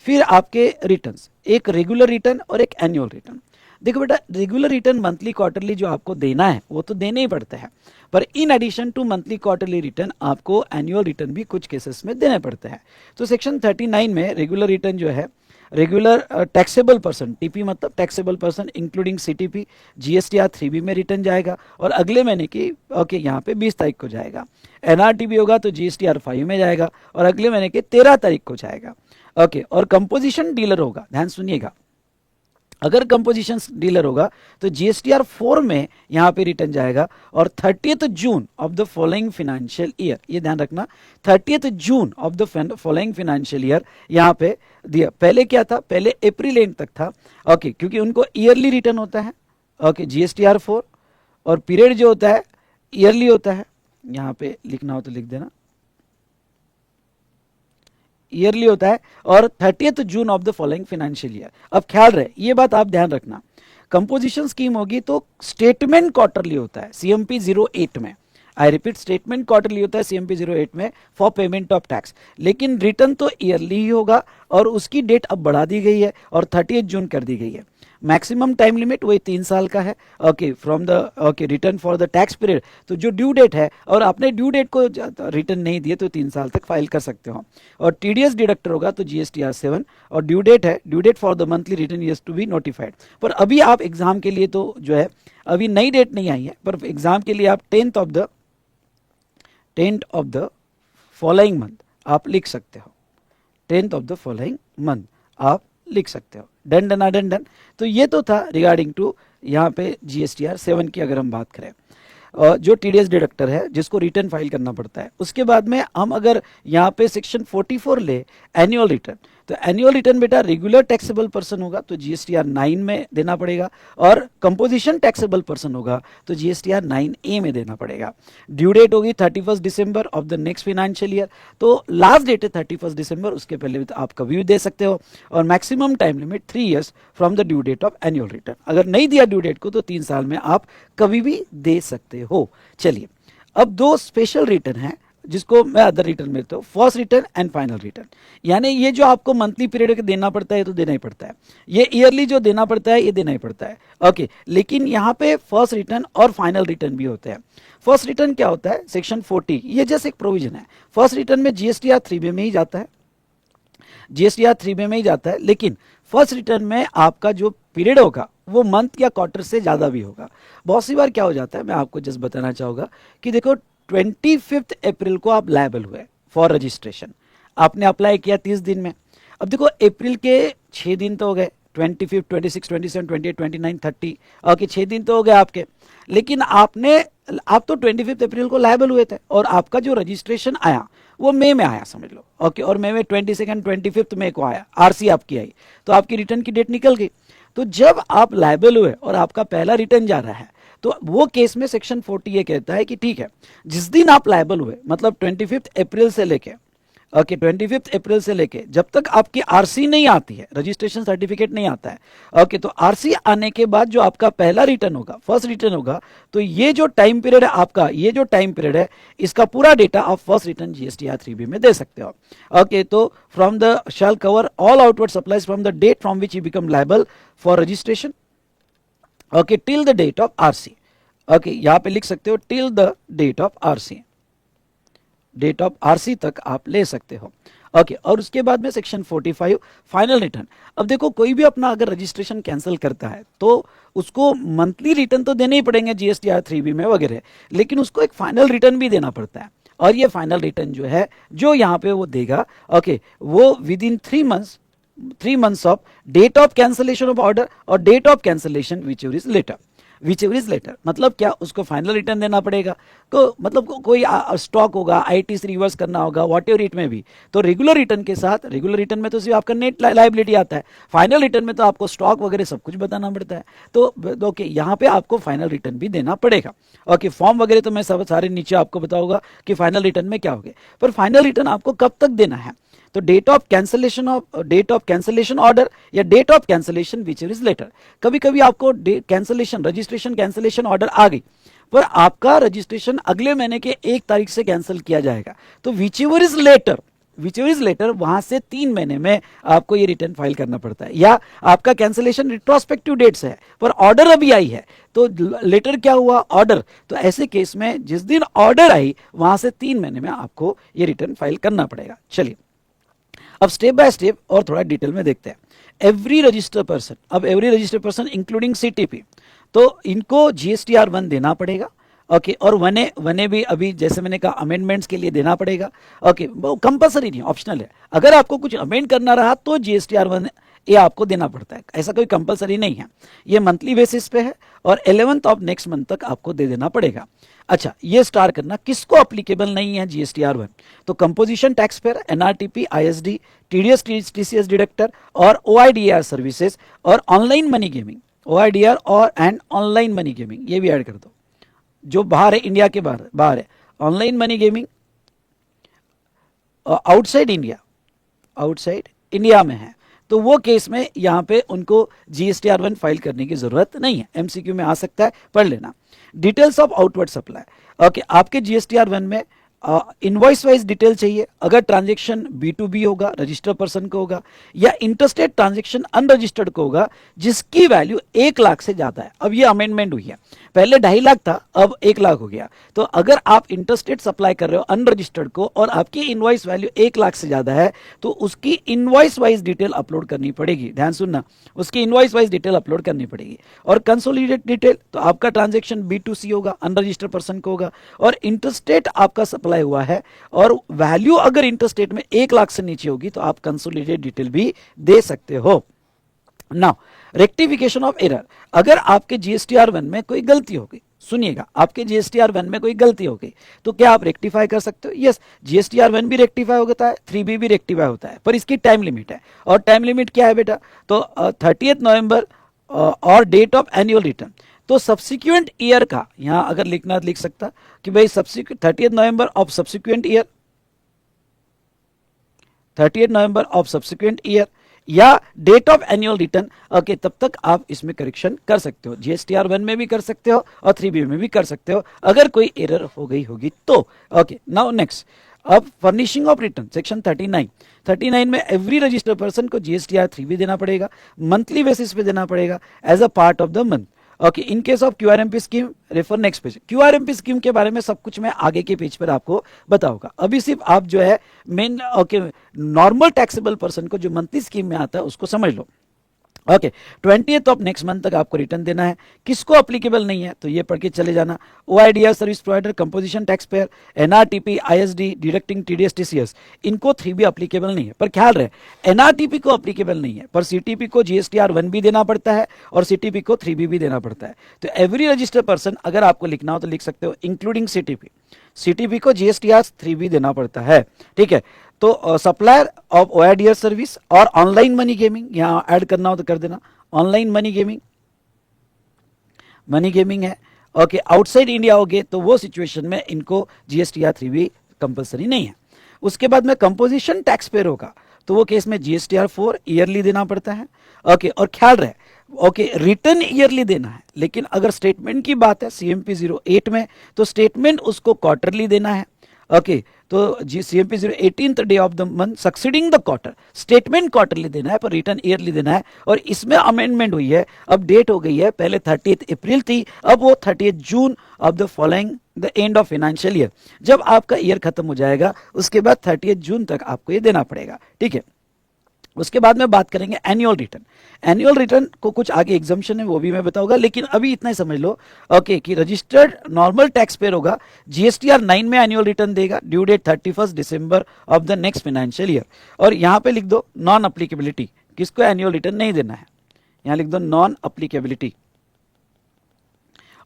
फिर आपके रिटर्न्स, एक रेगुलर रिटर्न और एक एनुअल रिटर्न। देखो बेटा, रेगुलर रिटर्न मंथली क्वार्टरली जो आपको देना है वो तो देने ही पड़ते हैं, पर in addition to monthly quarterly return आपको एनुअल रिटर्न भी कुछ केसेस में देने पड़ते हैं। तो सेक्शन 39 में रेगुलर रिटर्न जो है, रेगुलर टैक्सेबल पर्सन, टीपी मतलब taxable person including CTP, GSTR3B में रिटर्न जाएगा और अगले महीने की ओके यहाँ पे 20 तारीख को जाएगा। NRTB होगा तो GSTR5 में जाएगा और अगले महीने के 13 तारीख को जाएगा। ओके, और कंपोजिशन डीलर होगा, ध्यान सुनिएगा, अगर कंपोजिशन डीलर होगा तो GSTR4 में यहाँ पे रिटर्न जाएगा और 30th June of the following financial year, ये ध्यान रखना 30th June of the following financial year यहाँ पे दिया। पहले क्या था, पहले अप्रैल एंड तक था, ओके क्योंकि उनको ईयरली रिटर्न होता है, ओके, GSTR 4, और पीरियड जो होता है ईयरली होता है, यहाँ पे लिखना हो तो लिख देना, ईयरली होता है, और 30th June of the following financial year. अब ख्याल रहे, ये बात आप ध्यान रखना, कंपोजिशन स्कीम होगी तो स्टेटमेंट क्वार्टरली होता है CMP 08 में, आई रिपीट, स्टेटमेंट क्वार्टरली होता है CMP 08 में फॉर पेमेंट ऑफ टैक्स, लेकिन रिटर्न तो ईयरली ही होगा, और उसकी डेट अब बढ़ा दी गई है और 30 जून कर दी गई है। मैक्सिमम टाइम लिमिट वही 3 साल का है। Okay, from the okay return for the tax period, तो जो ड्यू डेट है और आपने ड्यू डेट को रिटर्न नहीं दिए तो 3 साल तक फाइल कर सकते हो। और TDS डिडक्टर होगा तो GSTR 7, और ड्यू डेट है, due date for the monthly return is to be notified. पर अभी आप एग्जाम के लिए तो जो है अभी नई डेट नहीं आई है, पर एग्जाम के लिए आप 10th of the following month आप लिख सकते हो, 10th of the following month आप लिख सकते हो। Done done done done. तो ये तो था रिगार्डिंग टू यहाँ पे GSTR 7 की अगर हम बात करें, जो TDS डिडक्टर है जिसको रिटर्न फाइल करना पड़ता है। उसके बाद में हम अगर यहाँ पे सेक्शन 44 ले, एनुअल रिटर्न, तो एनुअल रिटर्न बेटा रेगुलर टैक्सेबल पर्सन होगा तो GSTR 9 में देना पड़ेगा, और कंपोजिशन टैक्सेबल पर्सन होगा तो GSTR 9A में देना पड़ेगा। ड्यू डेट होगी 31 December of the next financial year, तो लास्ट डेट है 31 दिसंबर, उसके पहले भी तो आप कभी भी दे सकते हो। और maximum time limit 3 years from the due date of annual return. अगर नहीं दिया ड्यू डेट को तो 3 साल में आप कभी भी दे सकते हो। चलिए, अब 2 स्पेशल रिटर्न है जिसको मैं अदर रिटर्न में, तो first return and final return. यानी ये जो आपको मंथली पीरियड के देना पड़ता है तो देना ही पड़ता है, ये ईयरली जो देना पड़ता है ये देना ही पड़ता है। ओके, लेकिन यहाँ पे फर्स्ट रिटर्न और फाइनल रिटर्न भी होते हैं। फर्स्ट रिटर्न क्या होता है, सेक्शन 40, ये जैसे एक प्रोविजन है। फर्स्ट रिटर्न में GSTR 3B में ही जाता है, GSTR 3B में ही जाता है, लेकिन फर्स्ट रिटर्न में आपका जो पीरियड होगा वो मंथ या क्वार्टर से ज़्यादा भी होगा। बहुत सी बार क्या हो जाता है, मैं आपको जस्ट बताना चाहूँगा कि देखो 25 अप्रैल को आप लायबल हुए फॉर रजिस्ट्रेशन, आपने अप्लाई किया 30 दिन में। अब देखो अप्रैल के 6 दिन तो हो गए, 25, 26, 27, 28, 29, 30, ओके 6 दिन तो हो गए आपके, लेकिन आप तो 25 अप्रैल को लायबल हुए थे और आपका जो रजिस्ट्रेशन आया वो मई में आया समझ लो। ओके, और मई में 22, 25 मई को आया, RC आपकी आई, तो आपकी रिटर्न की डेट निकल गई। तो जब आप लायबल हुए और आपका पहला रिटर्न जा रहा है तो वो केस में सेक्शन 40 ये कहता है कि ठीक है, जिस दिन आप लायबल हुए मतलब 25 अप्रैल से लेके, ओके 25 अप्रैल से लेके जब तक आपकी RC नहीं आती है, रजिस्ट्रेशन सर्टिफिकेट नहीं आता है, ओके, तो RC आने के बाद जो आपका पहला रिटर्न होगा, फर्स्ट रिटर्न होगा, तो ये जो टाइम पीरियड है आपका, ये जो टाइम पीरियड है इसका पूरा डेटा आप फर्स्ट रिटर्न GSTR 3B में दे सकते हो। ओके, तो from the shall cover all outward supplies from the date from which you become liable for registration, okay, till the date of RC। Okay, यहां पे लिख सकते हो till the date of RC, date of RC तक आप ले सकते हो। ओके, और उसके बाद में सेक्शन 45 फाइनल रिटर्न। अब देखो कोई भी अपना अगर रजिस्ट्रेशन कैंसिल करता है तो उसको मंथली रिटर्न तो देने ही पड़ेंगे GSTR 3B में वगैरह, लेकिन उसको एक फाइनल रिटर्न भी देना पड़ता है, और ये फाइनल रिटर्न जो है जो यहाँ पे वो देगा, ओके, वो within 3 months of date of cancellation of order और date of cancellation whichever is later. मतलब क्या, उसको फाइनल रिटर्न देना पड़ेगा, तो मतलब कोई स्टॉक होगा, ITC रिवर्स करना होगा, वॉट एवर इट में भी, तो रेगुलर रिटर्न के साथ, रेगुलर रिटर्न में तो सिर्फ आपका नेट लायबिलिटी आता है, फाइनल रिटर्न में तो आपको स्टॉक वगैरह सब कुछ बताना पड़ता है। तो ओके, यहाँ पे आपको फाइनल रिटर्न भी देना पड़ेगा। ओके, फॉर्म वगैरह तो मैं सब सारे नीचे आपको बताऊंगा कि फाइनल रिटर्न में क्या होगा, पर फाइनल रिटर्न आपको कब तक देना है, तो डेट ऑफ कैंसिलेशन ऑर्डर या date of cancellation whichever is later. कभी कभी आपको रजिस्ट्रेशन कैंसिलेशन ऑर्डर आ गई पर आपका रजिस्ट्रेशन अगले महीने के 1 तारीख से कैंसिल किया जाएगा, तो विच एवर इज लेटर वहां से 3 महीने में आपको ये रिटर्न फाइल करना पड़ता है। या आपका कैंसिलेशन रिट्रोस्पेक्टिव डेट से है पर ऑर्डर अभी आई है, तो लेटर क्या हुआ, ऑर्डर, तो ऐसे केस में जिस दिन ऑर्डर आई वहां से 3 महीने में आपको ये रिटर्न फाइल करना पड़ेगा। चलिए, अब स्टेप बाय स्टेप और थोड़ा डिटेल में देखते हैं। Every registered person including CTP, तो इनको GSTR 1 देना पड़ेगा। ओके, और वने भी अभी जैसे मैंने कहा अमेंडमेंट्स के लिए देना पड़ेगा। ओके, वो कंपलसरी नहीं, ऑप्शनल है, अगर आपको कुछ अमेंड करना रहा तो GSTR 1 ये आपको देना पड़ता है, ऐसा कोई कंपलसरी नहीं है, ये मंथली बेसिस पे है और 11th ऑफ नेक्स्ट मंथ तक आपको दे देना पड़ेगा। अच्छा, ये स्टार करना किसको अप्लीकेबल नहीं है GSTR 1, तो composition tax payer, NRTP, ISD, TDS TCS deductor और OIDAR सर्विसेज और ऑनलाइन मनी गेमिंग, OIDR और एंड ऑनलाइन मनी गेमिंग, ये भी ऐड कर दो, जो बाहर है, इंडिया के बाहर बाहर है। Online money gaming outside India, outside India में है, तो वो केस में यहाँ पे उनको GSTR1 फाइल करने की जरूरत नहीं है। MCQ में आ सकता है, पढ़ लेना। Details of outward supply, okay, आपके GSTR1 में इनवॉइस वाइज डिटेल चाहिए। अगर ट्रांजेक्शन B2B होगा, रजिस्टर्ड पर्सन को होगा, या इंटरस्टेट ट्रांजेक्शन अनरजिस्टर्ड को होगा जिसकी वैल्यू 1 लाख से ज्यादा है। अब ये अमेंडमेंट हुई है, पहले 2.5 लाख था, अब 1 लाख हो गया। तो अगर आप इंटरस्टेट सप्लाई कर रहे हो अनरजिस्टर्ड को और आपकी इनवॉइस वैल्यू 1 लाख से ज्यादा है, तो उसकी इनवॉइस वाइज डिटेल अपलोड करनी पड़ेगी। ध्यान सुनना, उसकी इनवॉइस वाइज डिटेल अपलोड करनी पड़ेगी। और कंसोलिडेट डिटेल, तो आपका ट्रांजेक्शन B2C होगा, अनरजिस्टर्ड पर्सन को होगा, और इंटरस्टेट आपका सप्लाई हुआ है और वैल्यू अगर इंटरस्टेट में 1 लाख से नीचे होगी तो आप कंसोलिडेट डिटेल भी दे सकते हो। नाउ रेक्टिफिकेशन ऑफ एरर, अगर आपके GSTR1 में कोई गलती हो गई, सुनिएगा, आपके GSTR1 में कोई गलती हो गई तो क्या आप रेक्टिफाई कर सकते हो? यस, GSTR1 भी रेक्टिफाई होता है, 3B भी रेक्टिफाई होता है, पर इसकी टाइम लिमिट है। और टाइम लिमिट क्या है बेटा? तो 30 नवंबर और डेट ऑफ एनुअल रिटर्न। तो सब्सिक्वेंट ईयर का यहां अगर लिखना लिख सकता कि भाई 30 November of subsequent year, 30 November of subsequent year, या date of annual return. Okay, तब तक आप इसमें करेक्शन कर सकते हो। GSTR1 में भी कर सकते हो और 3B में भी कर सकते हो अगर कोई एरर हो गई होगी तो। ओके, नाउ नेक्स्ट, अब फर्निशिंग ऑफ रिटर्न सेक्शन 39 में एवरी रजिस्टर्ड पर्सन को GSTR3 देना पड़ेगा, मंथली बेसिस पे देना पड़ेगा as a part of the month. Okay, in case of QRMP scheme refer next page. QRMP scheme के बारे में सब कुछ मैं आगे के पेज पर आपको बताऊंगा। अभी सिर्फ आप जो है मेन नॉर्मल टैक्सेबल पर्सन को जो मंथली स्कीम में आता है उसको समझ लो। Okay, 20th of next month तक आपको रिटर्न देना है। किसको अप्लीकेबल नहीं है तो ये पढ़ के चले जाना। OIDR service provider, composition tax payer, NRTP, ISD, deducting TDS TCS, इनको 3B अप्लीकेबल नहीं है। पर ख्याल रहे, NRTP को अप्लीकेबल नहीं है, पर CTP को GSTR1 भी देना पड़ता है और CTP को 3B भी देना पड़ता है। तो एवरी रजिस्टर्ड पर्सन अगर आपको लिखना हो तो लिख सकते हो इंक्लूडिंग CTP को GSTR3B देना पड़ता है। ठीक है, तो सप्लायर ऑफ OIDR सर्विस और ऑनलाइन मनी गेमिंग यहां ऐड करना हो तो कर देना। ऑनलाइन मनी गेमिंग है। ओके, आउटसाइड इंडिया हो गए तो वो सिचुएशन में इनको GSTR3B कंपलसरी नहीं है। उसके बाद में कंपोजिशन टैक्स पेयर होगा तो वो केस में GSTR4 ईयरली देना पड़ता है। ओके, और ख्याल रहे, ओके, रिटर्न ईयरली देना है, लेकिन अगर स्टेटमेंट की बात है CMP 08 में तो स्टेटमेंट उसको क्वार्टरली देना है। ओके, तो CMP 018th day of the month succeeding the quarter, statement quarterly देना है पर रिटर्न ईयरली देना है। और इसमें अमेंडमेंट हुई है, अब डेट हो गई है, पहले 30 अप्रैल थी, अब वो 30 June of the following the end of financial year. जब आपका ईयर खत्म हो जाएगा उसके बाद 30 जून तक आपको ये देना पड़ेगा। ठीक है, उसके बाद में बात करेंगे एनुअल रिटर्न। एनुअल रिटर्न को कुछ आगे एग्जाम्पशन है वो भी मैं बताऊंगा, लेकिन अभी इतना ही समझ लो ओके कि रजिस्टर्ड नॉर्मल टैक्स पेयर होगा, GSTR9 में एनुअल रिटर्न देगा, due date 31 December of the next financial year. और यहां पे लिख दो नॉन अप्लीकेबिलिटी, किसको एनुअल रिटर्न नहीं देना है, यहां लिख दो नॉन अप्लीकेबिलिटी।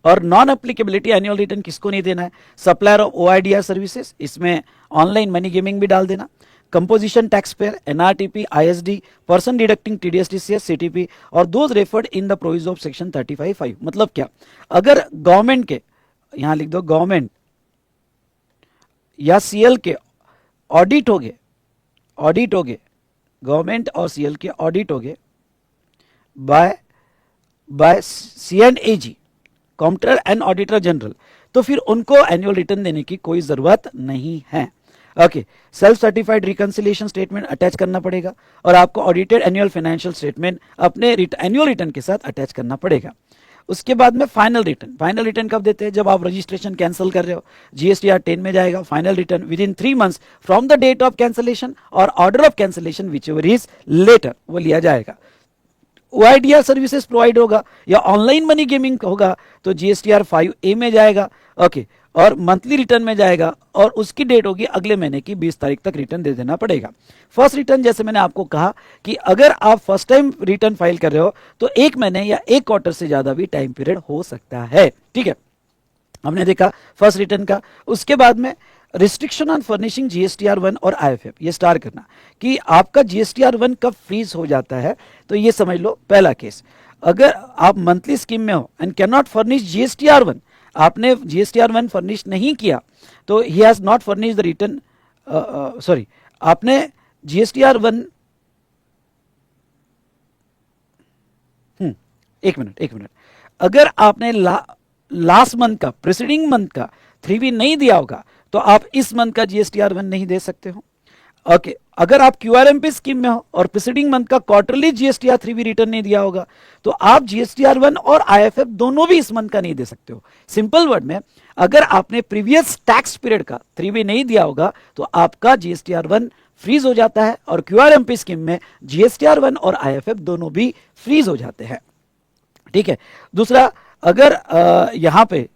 और नॉन अप्लीकेबिलिटी एनुअल रिटर्न किसको नहीं देना है? सप्लायर ऑफ OIDR सर्विसेज, इसमें ऑनलाइन मनी गेमिंग भी डाल देना। Composition tax payer, NRTP, ISD, person deducting TDS TCS, CTP, और those referred in the provision of section 35(5). मतलब क्या, अगर गवर्नमेंट के, यहां लिख दो गवर्नमेंट या CL के ऑडिट हो गए, गवर्नमेंट और CL के ऑडिट हो गए by C&AG, comptroller and auditor general, तो फिर उनको एनुअल रिटर्न देने की कोई जरूरत नहीं है। Okay, self certified reconciliation statement attach करना पड़ेगा और आपको ऑडिटेड एनुअल फाइनेंशियल स्टेटमेंट अपने एनुअल रिटर्न के साथ अटैच करना पड़ेगा। उसके बाद में फाइनल रिटर्न कब देते हैं? जब आप रजिस्ट्रेशन कैंसिल कर रहे हो, GSTR10 में जाएगा final return within 3 months from the date of cancellation और order of cancellation whichever is later, वो लिया जाएगा। OIDR सर्विसेज प्रोवाइड होगा या ऑनलाइन मनी गेमिंग होगा तो GSTR5A में जाएगा। ओके, और मंथली रिटर्न में जाएगा और उसकी डेट होगी अगले महीने की 20 तारीख तक रिटर्न दे देना पड़ेगा। फर्स्ट रिटर्न, जैसे मैंने आपको कहा कि अगर आप फर्स्ट टाइम रिटर्न फाइल कर रहे हो तो 1 महीने या 1 क्वार्टर से ज्यादा भी टाइम पीरियड हो सकता है। ठीक है, हमने देखा फर्स्ट रिटर्न का। उसके बाद में रिस्ट्रिक्शन ऑन फर्निशिंग GSTR1 और IFF, ये स्टार करना कि आपका GSTR1 कब फ्रीज हो जाता है, तो ये समझ लो पहला केस। अगर आप मंथली स्कीम में हो and can not furnish GSTR1, आपने GSTR1 फर्निश नहीं किया, तो he has not furnish the return, sorry, आपने GSTR1, एक मिनट, अगर आपने लास्ट मंथ का, प्रीसीडिंग मंथ का 3B नहीं दिया होगा तो आप इस मंथ का GSTR1 नहीं दे सकते हो। ओके, अगर आप QRMP स्कीम में हो और प्रीसीडिंग मंथ का क्वार्टरली GSTR 3B रिटर्न नहीं दिया होगा तो आप GSTR1 और IFF दोनों भी इस मंथ का नहीं दे सकते हो। सिंपल वर्ड में, अगर आपने प्रीवियस टैक्स पीरियड का 3B नहीं दिया होगा तो आपका GSTR1 फ्रीज हो जाता है और QRMP स्कीम में GSTR1 और IFF दोनों भी फ्रीज हो जाते हैं। ठीक है। दूसरा, अगर यहां पे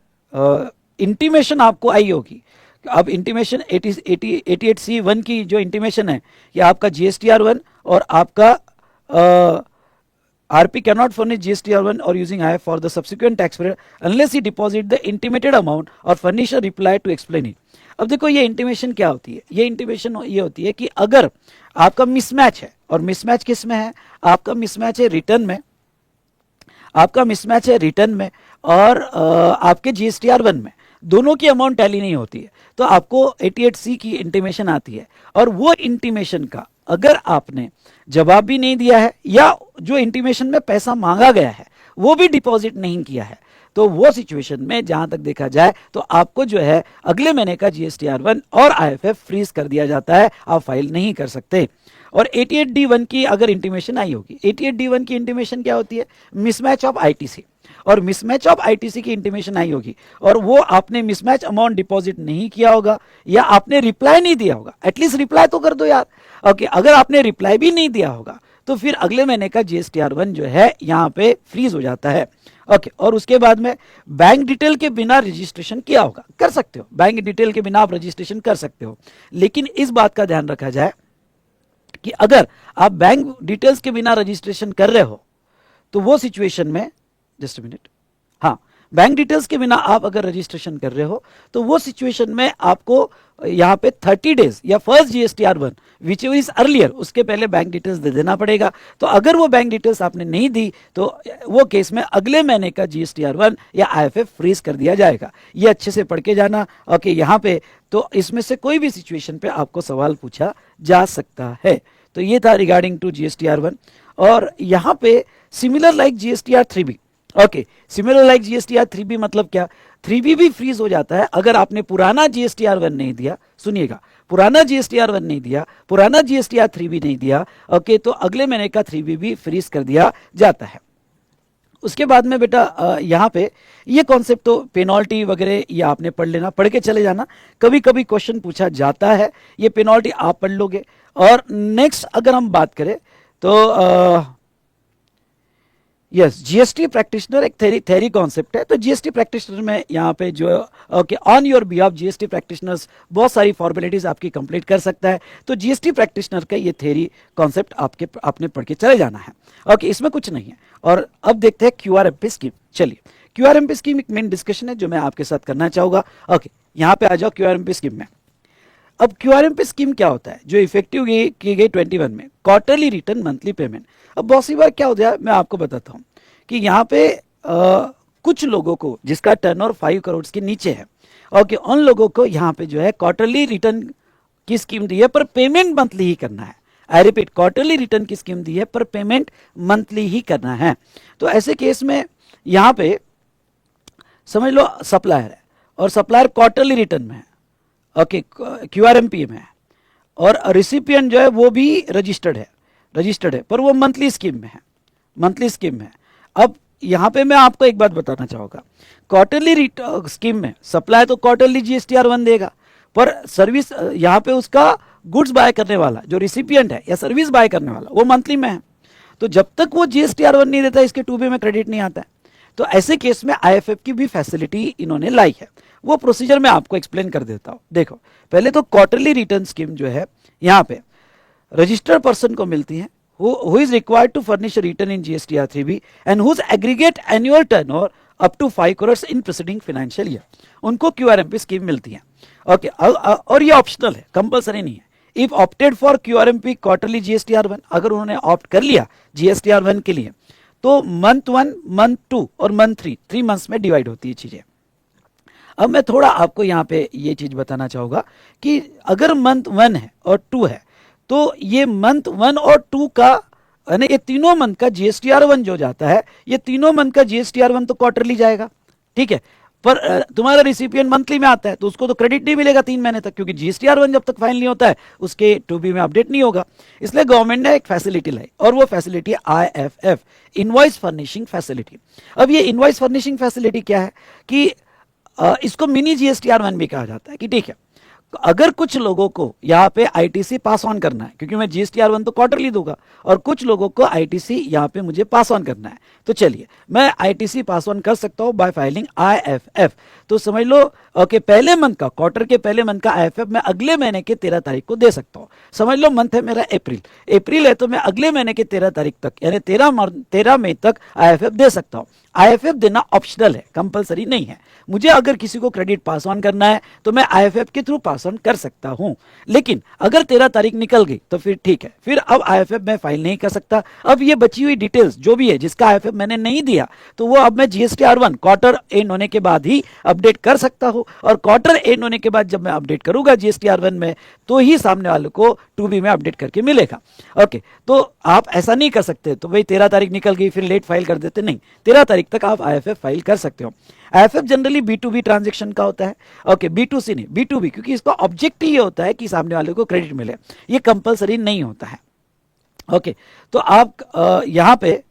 इंटीमेशन आपको आई होगी, अब इंटीमेशन 88C1 की जो इंटीमेशन है कि आपका GSTR1 और आपका RP cannot furnish GSTR1 or using IF for the subsequent tax period unless he deposit the intimated amount or furnish a reply to explain it। अब देखो ये इंटीमेशन क्या होती है, ये इंटीमेशन ये होती है कि अगर आपका मिसमैच है, और मिसमैच किस में है, आपका मिसमैच है रिटर्न में, आपका मिसमैच है रिटर्न में और आपके GSTR1 में, दोनों की अमाउंट टैली नहीं होती है, तो आपको 88C की इंटीमेशन आती है। और वो इंटीमेशन का अगर आपने जवाब भी नहीं दिया है या जो इंटीमेशन में पैसा मांगा गया है वो भी डिपॉजिट नहीं किया है, तो वो सिचुएशन में जहां तक देखा जाए तो आपको जो है अगले महीने का GSTR1 और IFF फ्रीज कर दिया जाता है, आप फाइल नहीं कर सकते। और 88D1 की अगर इंटीमेशन आई होगी, 88D1 की इंटीमेशन क्या होती है, मिसमैच ऑफ ITC, और मिसमैच ऑफ ITC की इंटीमेशन आई होगी और वो आपने मिसमैच अमाउंट डिपॉजिट नहीं किया होगा या आपने रिप्लाई नहीं दिया होगा, एटलीस्ट रिप्लाई तो कर दो यार। ओके, अगर आपने रिप्लाई भी नहीं दिया होगा तो फिर अगले महीने का GSTR1 जो है यहाँ पे फ्रीज हो जाता है। ओके, और उसके बाद में बैंक डिटेल के बिना रजिस्ट्रेशन किया होगा, कर सकते हो, बैंक डिटेल के बिना आप रजिस्ट्रेशन कर सकते हो, लेकिन इस बात का ध्यान रखा जाए कि अगर आप बैंक डिटेल्स के बिना रजिस्ट्रेशन कर रहे हो तो वो सिचुएशन में, जस्ट अ मिनट, हाँ, बैंक डिटेल्स के बिना आप अगर रजिस्ट्रेशन कर रहे हो तो वो सिचुएशन में आपको यहाँ पे 30 डेज या first GSTR1 which is earlier, उसके पहले बैंक डिटेल्स दे देना पड़ेगा। तो अगर वो बैंक डिटेल्स आपने नहीं दी तो वो केस में अगले महीने का GSTR1 या IFF फ्रीज कर दिया जाएगा। ये अच्छे से पढ़ के जाना। ओके, यहाँ पे तो इसमें से कोई भी सिचुएशन पे आपको सवाल पूछा जा सकता है। तो ये था रिगार्डिंग टू GSTR1। और यहाँ पे similar like GSTR 3B, okay, similar like GSTR 3B मतलब क्या, 3B भी फ्रीज हो जाता है अगर आपने पुराना GSTR1 नहीं दिया। सुनिएगा, पुराना GSTR1 नहीं दिया, पुराना GSTR 3B नहीं दिया, ओके, तो अगले महीने का 3B भी फ्रीज कर दिया जाता है। उसके बाद में बेटा यहाँ पे ये कॉन्सेप्ट तो पेनल्टी वगैरह ये आपने पढ़ लेना, पढ़ के चले जाना, कभी कभी क्वेश्चन पूछा जाता है, ये पेनल्टी आप पढ़ लोगे। और नेक्स्ट अगर हम बात करें तो यस, जीएसटी प्रैक्टिशनर एक थेरी कॉन्सेप्ट है। तो जीएसटी प्रैक्टिशनर में यहाँ पे जो okay on your behalf GST practitioners बहुत सारी फॉर्मेलिटीज आपकी कंप्लीट कर सकता है। तो जीएसटी प्रैक्टिशनर का ये थेरी कॉन्सेप्ट आपने पढ़ के चले जाना है। ओके, इसमें कुछ नहीं है। और अब देखते हैं क्यूआरएमपी स्कीम। चलिए, क्यूआरएमपी स्कीम एक मेन डिस्कशन है जो मैं आपके साथ करना चाहूंगा। ओके, यहाँ पे आ जाओ क्यूआरएमपी स्कीम में। अब क्यूआरएमपी स्कीम क्या होता है जो इफेक्टिव की गई 21 में, क्वार्टरली रिटर्न मंथली पेमेंट। अब बहुत सी बार क्या होता है मैं आपको बताता हूँ कि यहाँ पे कुछ लोगों को जिसका टर्नओवर 5 करोड़ के नीचे है, ओके, उन लोगों को यहाँ पे जो है क्वार्टरली रिटर्न की स्कीम दी है पर पेमेंट मंथली ही करना है। आई रिपीट, क्वार्टरली रिटर्न की स्कीम दी है पर पेमेंट मंथली ही करना है। तो ऐसे केस में यहाँ पे समझ लो सप्लायर है और सप्लायर क्वार्टरली रिटर्न में है, ओके, क्यूआरएमपी में है, और रिसिपिएंट जो है वो भी रजिस्टर्ड है पर वो मंथली स्कीम में है। अब यहाँ पे मैं आपको एक बात बताना चाहूँगा, क्वार्टरली स्कीम में सप्लाई तो क्वार्टरली GSTR1 देगा, पर सर्विस यहाँ पे उसका गुड्स बाय करने वाला जो रिसिपिएंट है या सर्विस बाय करने वाला वो मंथली में है। तो जब तक वो GSTR1 नहीं देता इसके 2B में क्रेडिट नहीं आता है। तो ऐसे केस में IFF की भी फैसिलिटी इन्होंने लाई है, वो प्रोसीजर मैं आपको एक्सप्लेन कर देता हूँ। देखो, पहले तो क्वार्टरली रिटर्न स्कीम जो है यहाँ पे रजिस्टर्ड पर्सन को मिलती है who is required to furnish a return in GSTR 3B and whose aggregate annual turnover up to 5 crores in preceding financial year, उनको QRMP स्कीम मिलती है। ओके, और ये ऑप्शनल है, कंपलसरी नहीं है। If opted for QRMP quarterly GSTR1, अगर उन्होंने ऑप्ट कर लिया GSTR1 के लिए तो मंथ 1, मंथ 2 और मंथ 3 मंथ्स में डिवाइड होती है चीजें। अब मैं थोड़ा आपको यहाँ पे ये चीज बताना चाहूंगा कि अगर मंथ 1 है और 2 है तो ये मंथ 1 और 2 का यानी ये तीनों मंथ का GSTR1 जो जाता है, ये तीनों मंथ का GSTR1 तो क्वार्टरली जाएगा, ठीक है। पर तुम्हारा रिसिपिएंट मंथली में आता है तो उसको तो क्रेडिट नहीं मिलेगा 3 महीने तक, क्योंकि GSTR1 जब तक फाइल नहीं होता है उसके 2B में अपडेट नहीं होगा। इसलिए गवर्नमेंट ने एक फैसिलिटी लाई और वो फैसिलिटी है IFF, इनवॉइस फर्निशिंग फैसिलिटी। अब ये इनवॉइस फर्निशिंग फैसिलिटी क्या है कि इसको मिनी GSTR1 भी कहा जाता है कि ठीक है, अगर कुछ लोगों को यहाँ पे ITC पास ऑन करना है, क्योंकि मैं GSTR1 तो क्वार्टरली दूंगा और कुछ लोगों को ITC यहाँ पे मुझे पास ऑन करना है, तो चलिए मैं ITC पास ऑन कर सकता हूँ बाय फाइलिंग IFF। तो समझ लो ओके, पहले मंथ का, क्वार्टर के पहले मंथ का IFF मैं अगले महीने के 13 तारीख को दे सकता हूँ। समझ लो मंथ है मेरा अप्रैल है, तो मैं अगले महीने के 13 तारीख तक यानी 13 मई तक IFF दे सकता हूँ। IFF देना ऑप्शनल है, कंपलसरी नहीं है। मुझे अगर किसी को क्रेडिट पास ऑन करना है तो मैं IFF के थ्रू पास ऑन कर सकता हूं, लेकिन अगर 13 तारीख निकल गई तो फिर ठीक है, फिर अब IFF मैं फाइल नहीं कर सकता। अब ये बची हुई डिटेल्स जो भी है जिसका IFF मैंने नहीं दिया तो वो अब मैं GSTR1 क्वार्टर एंड होने के बाद ही अपडेट कर सकता हूं, और क्वार्टर एंड होने के बाद जब मैं अपडेट करूंगा GSTR1 में तो ही सामने वालों को 2B में अपडेट करके मिलेगा। ओके, तो आप ऐसा नहीं कर सकते तो भाई 13 तारीख निकल गई फिर लेट फाइल कर देते, नहीं, 13 तारीख तक आप IFF फाइल कर सकते हो। IFF जनरली B2B ट्रांजेक्शन का होता है, ओके, B2C नहीं, B2B, क्योंकि इसका ऑब्जेक्ट ही होता है कि सामने वाले को क्रेडिट मिले, ये कंपलसरी नहीं होता है। ओके, तो आप यहां पे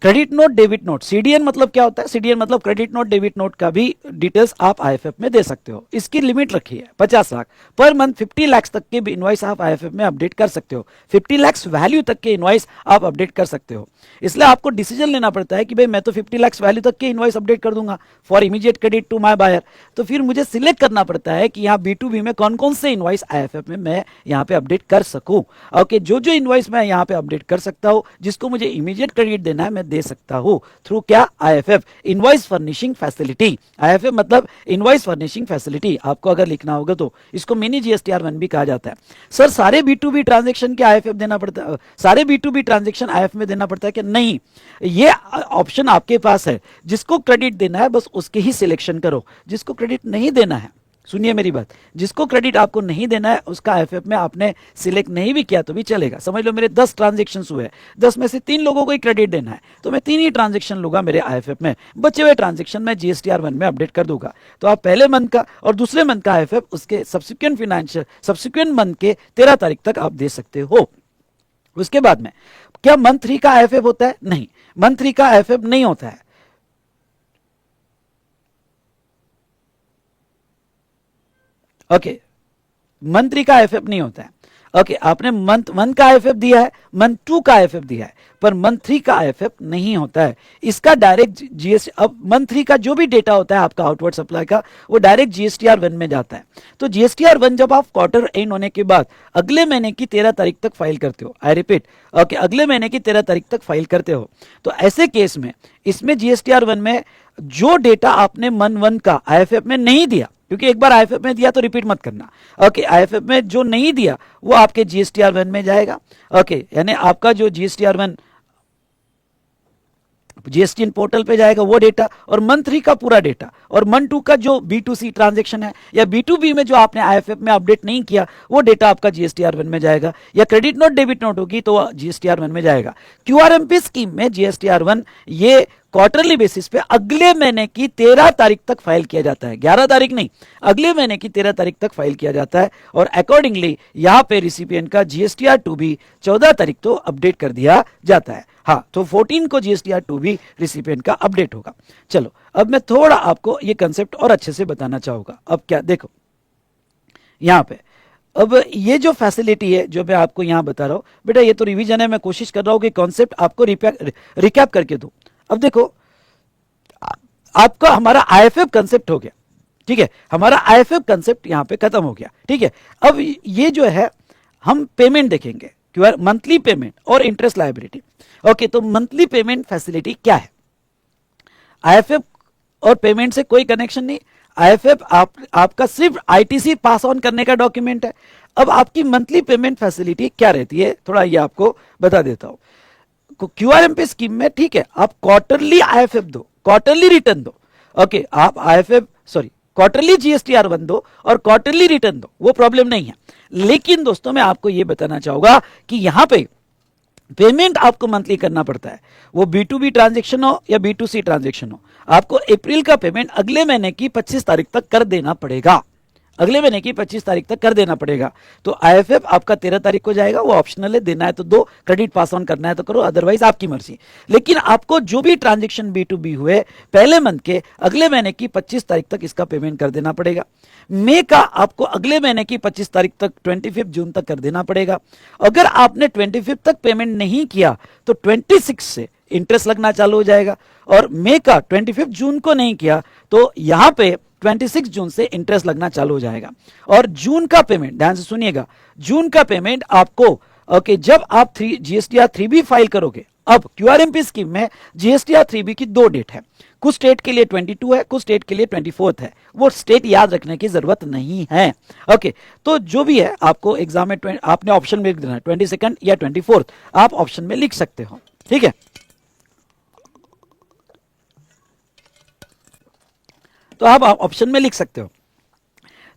credit note, debit note, CDN मतलब क्या होता है? CDN मतलब क्रेडिट नोट, डेबिट नोट का भी डिटेल्स आप IFF में दे सकते हो। इसकी लिमिट रखी है 50 लाख पर मंथ, 50 लाख तक के भी इनवॉइस आप IFF में अपडेट कर सकते हो। 50 लाख वैल्यू तक के इनवॉइस आप अपडेट कर सकते हो। इसलिए आपको डिसीजन लेना पड़ता है कि भाई मैं तो 50 लाख वैल्यू तक के इनवॉइस अपडेट कर दूंगा for immediate credit to my buyer, तो फिर मुझे सिलेक्ट करना पड़ता है कि यहाँ B2B में कौन कौन से इनवॉइस IFF में मैं यहाँ पे अपडेट कर सकूं। ओके, जो जो इनवॉइस मैं यहाँ पे अपडेट कर सकता हूँ, जिसको मुझे इमीडिएट क्रेडिट देना है, मैं दे सकता हूं थ्रू क्या? IFF, invoice furnishing facility. IFF मतलब इनवॉइस फर्निशिंग फैसिलिटी। आपको अगर लिखना होगा तो इसको मिनी GSTR1 भी कहा जाता है। सर सारे B2B ट्रांजैक्शन के IFF देना पड़ता है, सारे B2B ट्रांजैक्शन IFF में देना पड़ता है कि नहीं? ये ऑप्शन आपके पास है, जिसको क्रेडिट देना है बस उसके ही सिलेक्शन करो, जिसको क्रेडिट नहीं देना है, सुनिए मेरी बात, जिसको क्रेडिट आपको नहीं देना है उसका IFF में आपने सिलेक्ट नहीं भी किया तो भी चलेगा। समझ लो मेरे 10 ट्रांजेक्शन हुए, 10 में से 3 लोगों को ही क्रेडिट देना है तो मैं 3 ही ट्रांजेक्शन लूंगा मेरे IFF में, बचे हुए ट्रांजेक्शन मैं GSTR1 में अपडेट कर दूंगा। तो आप पहले मंथ का और दूसरे मंथ का IFF उसके सब्सिक्वेंट मंथ के 13 तारीख तक आप दे सकते हो। उसके बाद में क्या मंथ 3 का IFF होता है? नहीं, मंथ 3 का IFF नहीं होता है। ओके, मंथ 3 का IFF नहीं होता है। ओके, आपने मंथ 1 का IFF दिया है, मंथ 2 का IFF दिया है, पर मंथ 3 का IFF नहीं होता है। इसका डायरेक्ट GST, अब मंथ 3 का जो भी डेटा होता है आपका आउटवर्ड सप्लाई का, वो डायरेक्ट GSTR1 में जाता है। तो GSTR1 जब आप क्वार्टर एंड होने के बाद अगले महीने की 13 तारीख तक फाइल करते हो, आई रिपीट, ओके, अगले महीने की 13 तारीख तक फाइल करते हो, तो ऐसे केस में इसमें GSTR1 में जो डेटा आपने मंथ 1 का IFF में नहीं दिया, क्योंकि एक बार IFF में दिया तो रिपीट मत करना। ओके, IFF में जो नहीं दिया वो आपके GSTR1 में जाएगा। ओके, यानी आपका जो GSTR1 GSTN पोर्टल पे जाएगा वो डेटा, और मंथ 3 का पूरा डेटा, और मंथ 2 का जो B2C ट्रांजैक्शन है या B2B में जो आपने IFF में अपडेट नहीं किया वो डेटा आपका GSTR1 में जाएगा, या क्रेडिट नोट डेबिट नोट होगी तो GSTR1 में जाएगा। QRMP स्कीम में GSTR1 ये क्वार्टरली बेसिस पे अगले महीने की 13 तारीख तक फाइल किया जाता है, 11 तारीख नहीं, अगले महीने की 13 तारीख तक फाइल किया जाता है, और अकॉर्डिंगली यहाँ पे रिसिपिएंट का GSTR2B 14 तारीख तो अपडेट कर दिया जाता है। हाँ, तो 14 को GSTR2B रिसिपिएंट का अपडेट होगा। चलो अब मैं थोड़ा आपको ये कंसेप्ट और अच्छे से बताना चाहूंगा। अब क्या देखो यहाँ पे, अब ये जो फैसिलिटी है जो मैं आपको यहाँ बता रहा हूँ, बेटा ये तो रिवीजन है, मैं कोशिश कर रहा हूँ कि कॉन्सेप्ट आपको रिकैप करके दूं। अब देखो आपका हमारा IFF कंसेप्ट हो गया, ठीक है, हमारा IFF कंसेप्ट यहां पे खत्म हो गया, ठीक है। अब ये जो है हम पेमेंट देखेंगे, क्यों, मंथली पेमेंट और इंटरेस्ट लायबिलिटी। ओके, तो मंथली पेमेंट फैसिलिटी क्या है? IFF और पेमेंट से कोई कनेक्शन नहीं। IFF आपका सिर्फ ITC पास ऑन करने का डॉक्यूमेंट है। अब आपकी मंथली पेमेंट फैसिलिटी क्या रहती है, थोड़ा ये आपको बता देता हूं। क्यूआरएमपी स्कीम में ठीक है, आप क्वार्टरली आईएफएफ दो, क्वार्टरली रिटर्न दो। ओके, आप आईएफएफ सॉरी क्वार्टरली जीएसटीआर1 दो और क्वार्टरली रिटर्न दो, वो प्रॉब्लम नहीं है। लेकिन दोस्तों मैं आपको यह बताना चाहूंगा कि यहां पे पेमेंट आपको मंथली करना पड़ता है, वो B2B ट्रांजैक्शन हो या B2C ट्रांजैक्शन हो, आपको अप्रैल का पेमेंट अगले महीने की 25 तारीख तक कर देना पड़ेगा, अगले महीने की 25 तारीख तक कर देना पड़ेगा। तो आईएफएफ आपका 13 तारीख को जाएगा, वो ऑप्शनल है, देना है तो दो, क्रेडिट पास ऑन करना है तो करो, अदरवाइज आपकी मर्जी। लेकिन आपको जो भी ट्रांजैक्शन B2B हुए पहले मंथ के अगले महीने की 25 तारीख तक इसका पेमेंट कर देना पड़ेगा। मई का आपको अगले महीने की 25 तारीख तक 25 जून तक कर देना पड़ेगा। अगर आपने 25 तक पेमेंट नहीं किया तो 26 से इंटरेस्ट लगना चालू हो जाएगा, और मई का 25 जून को नहीं किया तो यहां पे 26 जून से इंटरेस्ट लगना चालू हो जाएगा। और जून का पेमेंट ध्यान से सुनिएगा, जून का पेमेंट आपको ओके जब आप जीएसटीआर 3B फाइल करोगे। अब क्यूआरएमपी स्कीम में जीएसटीआर 3B की दो डेट है, कुछ स्टेट के लिए 22 है, कुछ स्टेट के लिए 24 है, वो स्टेट याद रखने की जरूरत नहीं है। ओके, तो जो भी है आपको एग्जाम में आपने ऑप्शन में लिख देना 22 या 24, आप ऑप्शन में लिख सकते हो, ठीक है। तो आप ऑप्शन में लिख सकते हो।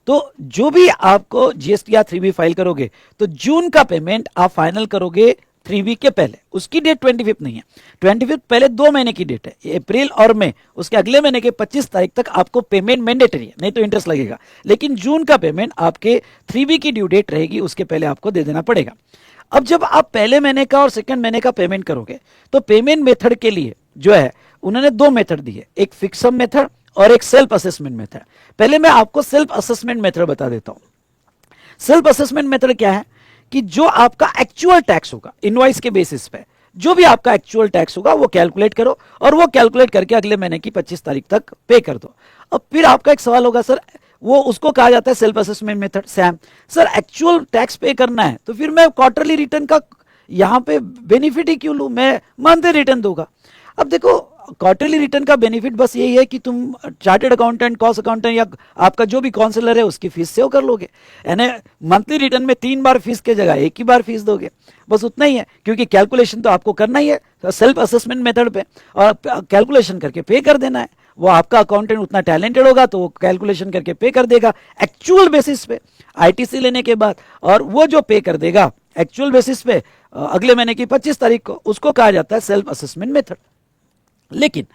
तो जो भी आपको जीएसटीआर 3B फाइल करोगे तो जून का पेमेंट आप फाइनल करोगे 3B के पहले, उसकी डेट 25 नहीं है, 25 पहले 2 महीने की डेट है, अप्रैल और मई, उसके अगले महीने के 25 तारीख तक आपको पेमेंट मैंडेटरी है, नहीं तो इंटरेस्ट लगेगा। लेकिन जून का पेमेंट आपके 3B की ड्यू डेट रहेगी, उसके पहले आपको दे देना पड़ेगा। अब जब आप पहले महीने का और सेकंड महीने का पेमेंट करोगे तो पेमेंट मेथड के लिए जो है उन्होंने 2 मेथड दिए, एक फिक्स सम मेथड और एक सेल्फ असेसमेंट मेथड। पहले मैं आपको सेल्फ असेसमेंट मेथड बता देता हूं। सेल्फ असेसमेंट मेथड क्या है कि जो आपका एक्चुअल टैक्स होगा इनवॉइस के बेसिस पे, जो भी आपका एक्चुअल टैक्स होगा वो कैलकुलेट करो और वो कैलकुलेट करके अगले महीने की 25 तारीख तक पे कर दो। अब फिर आपका एक सवाल होगा, सर वो उसको कहा जाता है self assessment method. Sam sir actual tax पे करना है तो फिर मैं क्वार्टरली रिटर्न का यहां पे बेनिफिट ही क्यों लूं, मैं मंथली रिटर्न दूंगा। अब देखो क्वार्टरली रिटर्न का बेनिफिट बस यही है कि तुम चार्टेड अकाउंटेंट, कॉस्ट अकाउंटेंट या आपका जो भी काउंसलर है उसकी फीस सेव कर लोगे, यानी मंथली रिटर्न में 3 बार फीस के जगह 1 ही बार फीस दोगे, बस उतना ही है। क्योंकि कैलकुलेशन तो आपको करना ही है सेल्फ असेसमेंट मेथड पे, और कैलकुलेशन करके पे कर देना है। वो आपका अकाउंटेंट उतना टैलेंटेड होगा तो वो कैलकुलेशन करके पे कर देगा एक्चुअल बेसिस पे आईटीसी लेने के बाद, और वो जो पे कर देगा एक्चुअल बेसिस पे अगले महीने की 25 तारीख को, उसको कहा जाता है सेल्फ असेसमेंट मेथड। लेकिन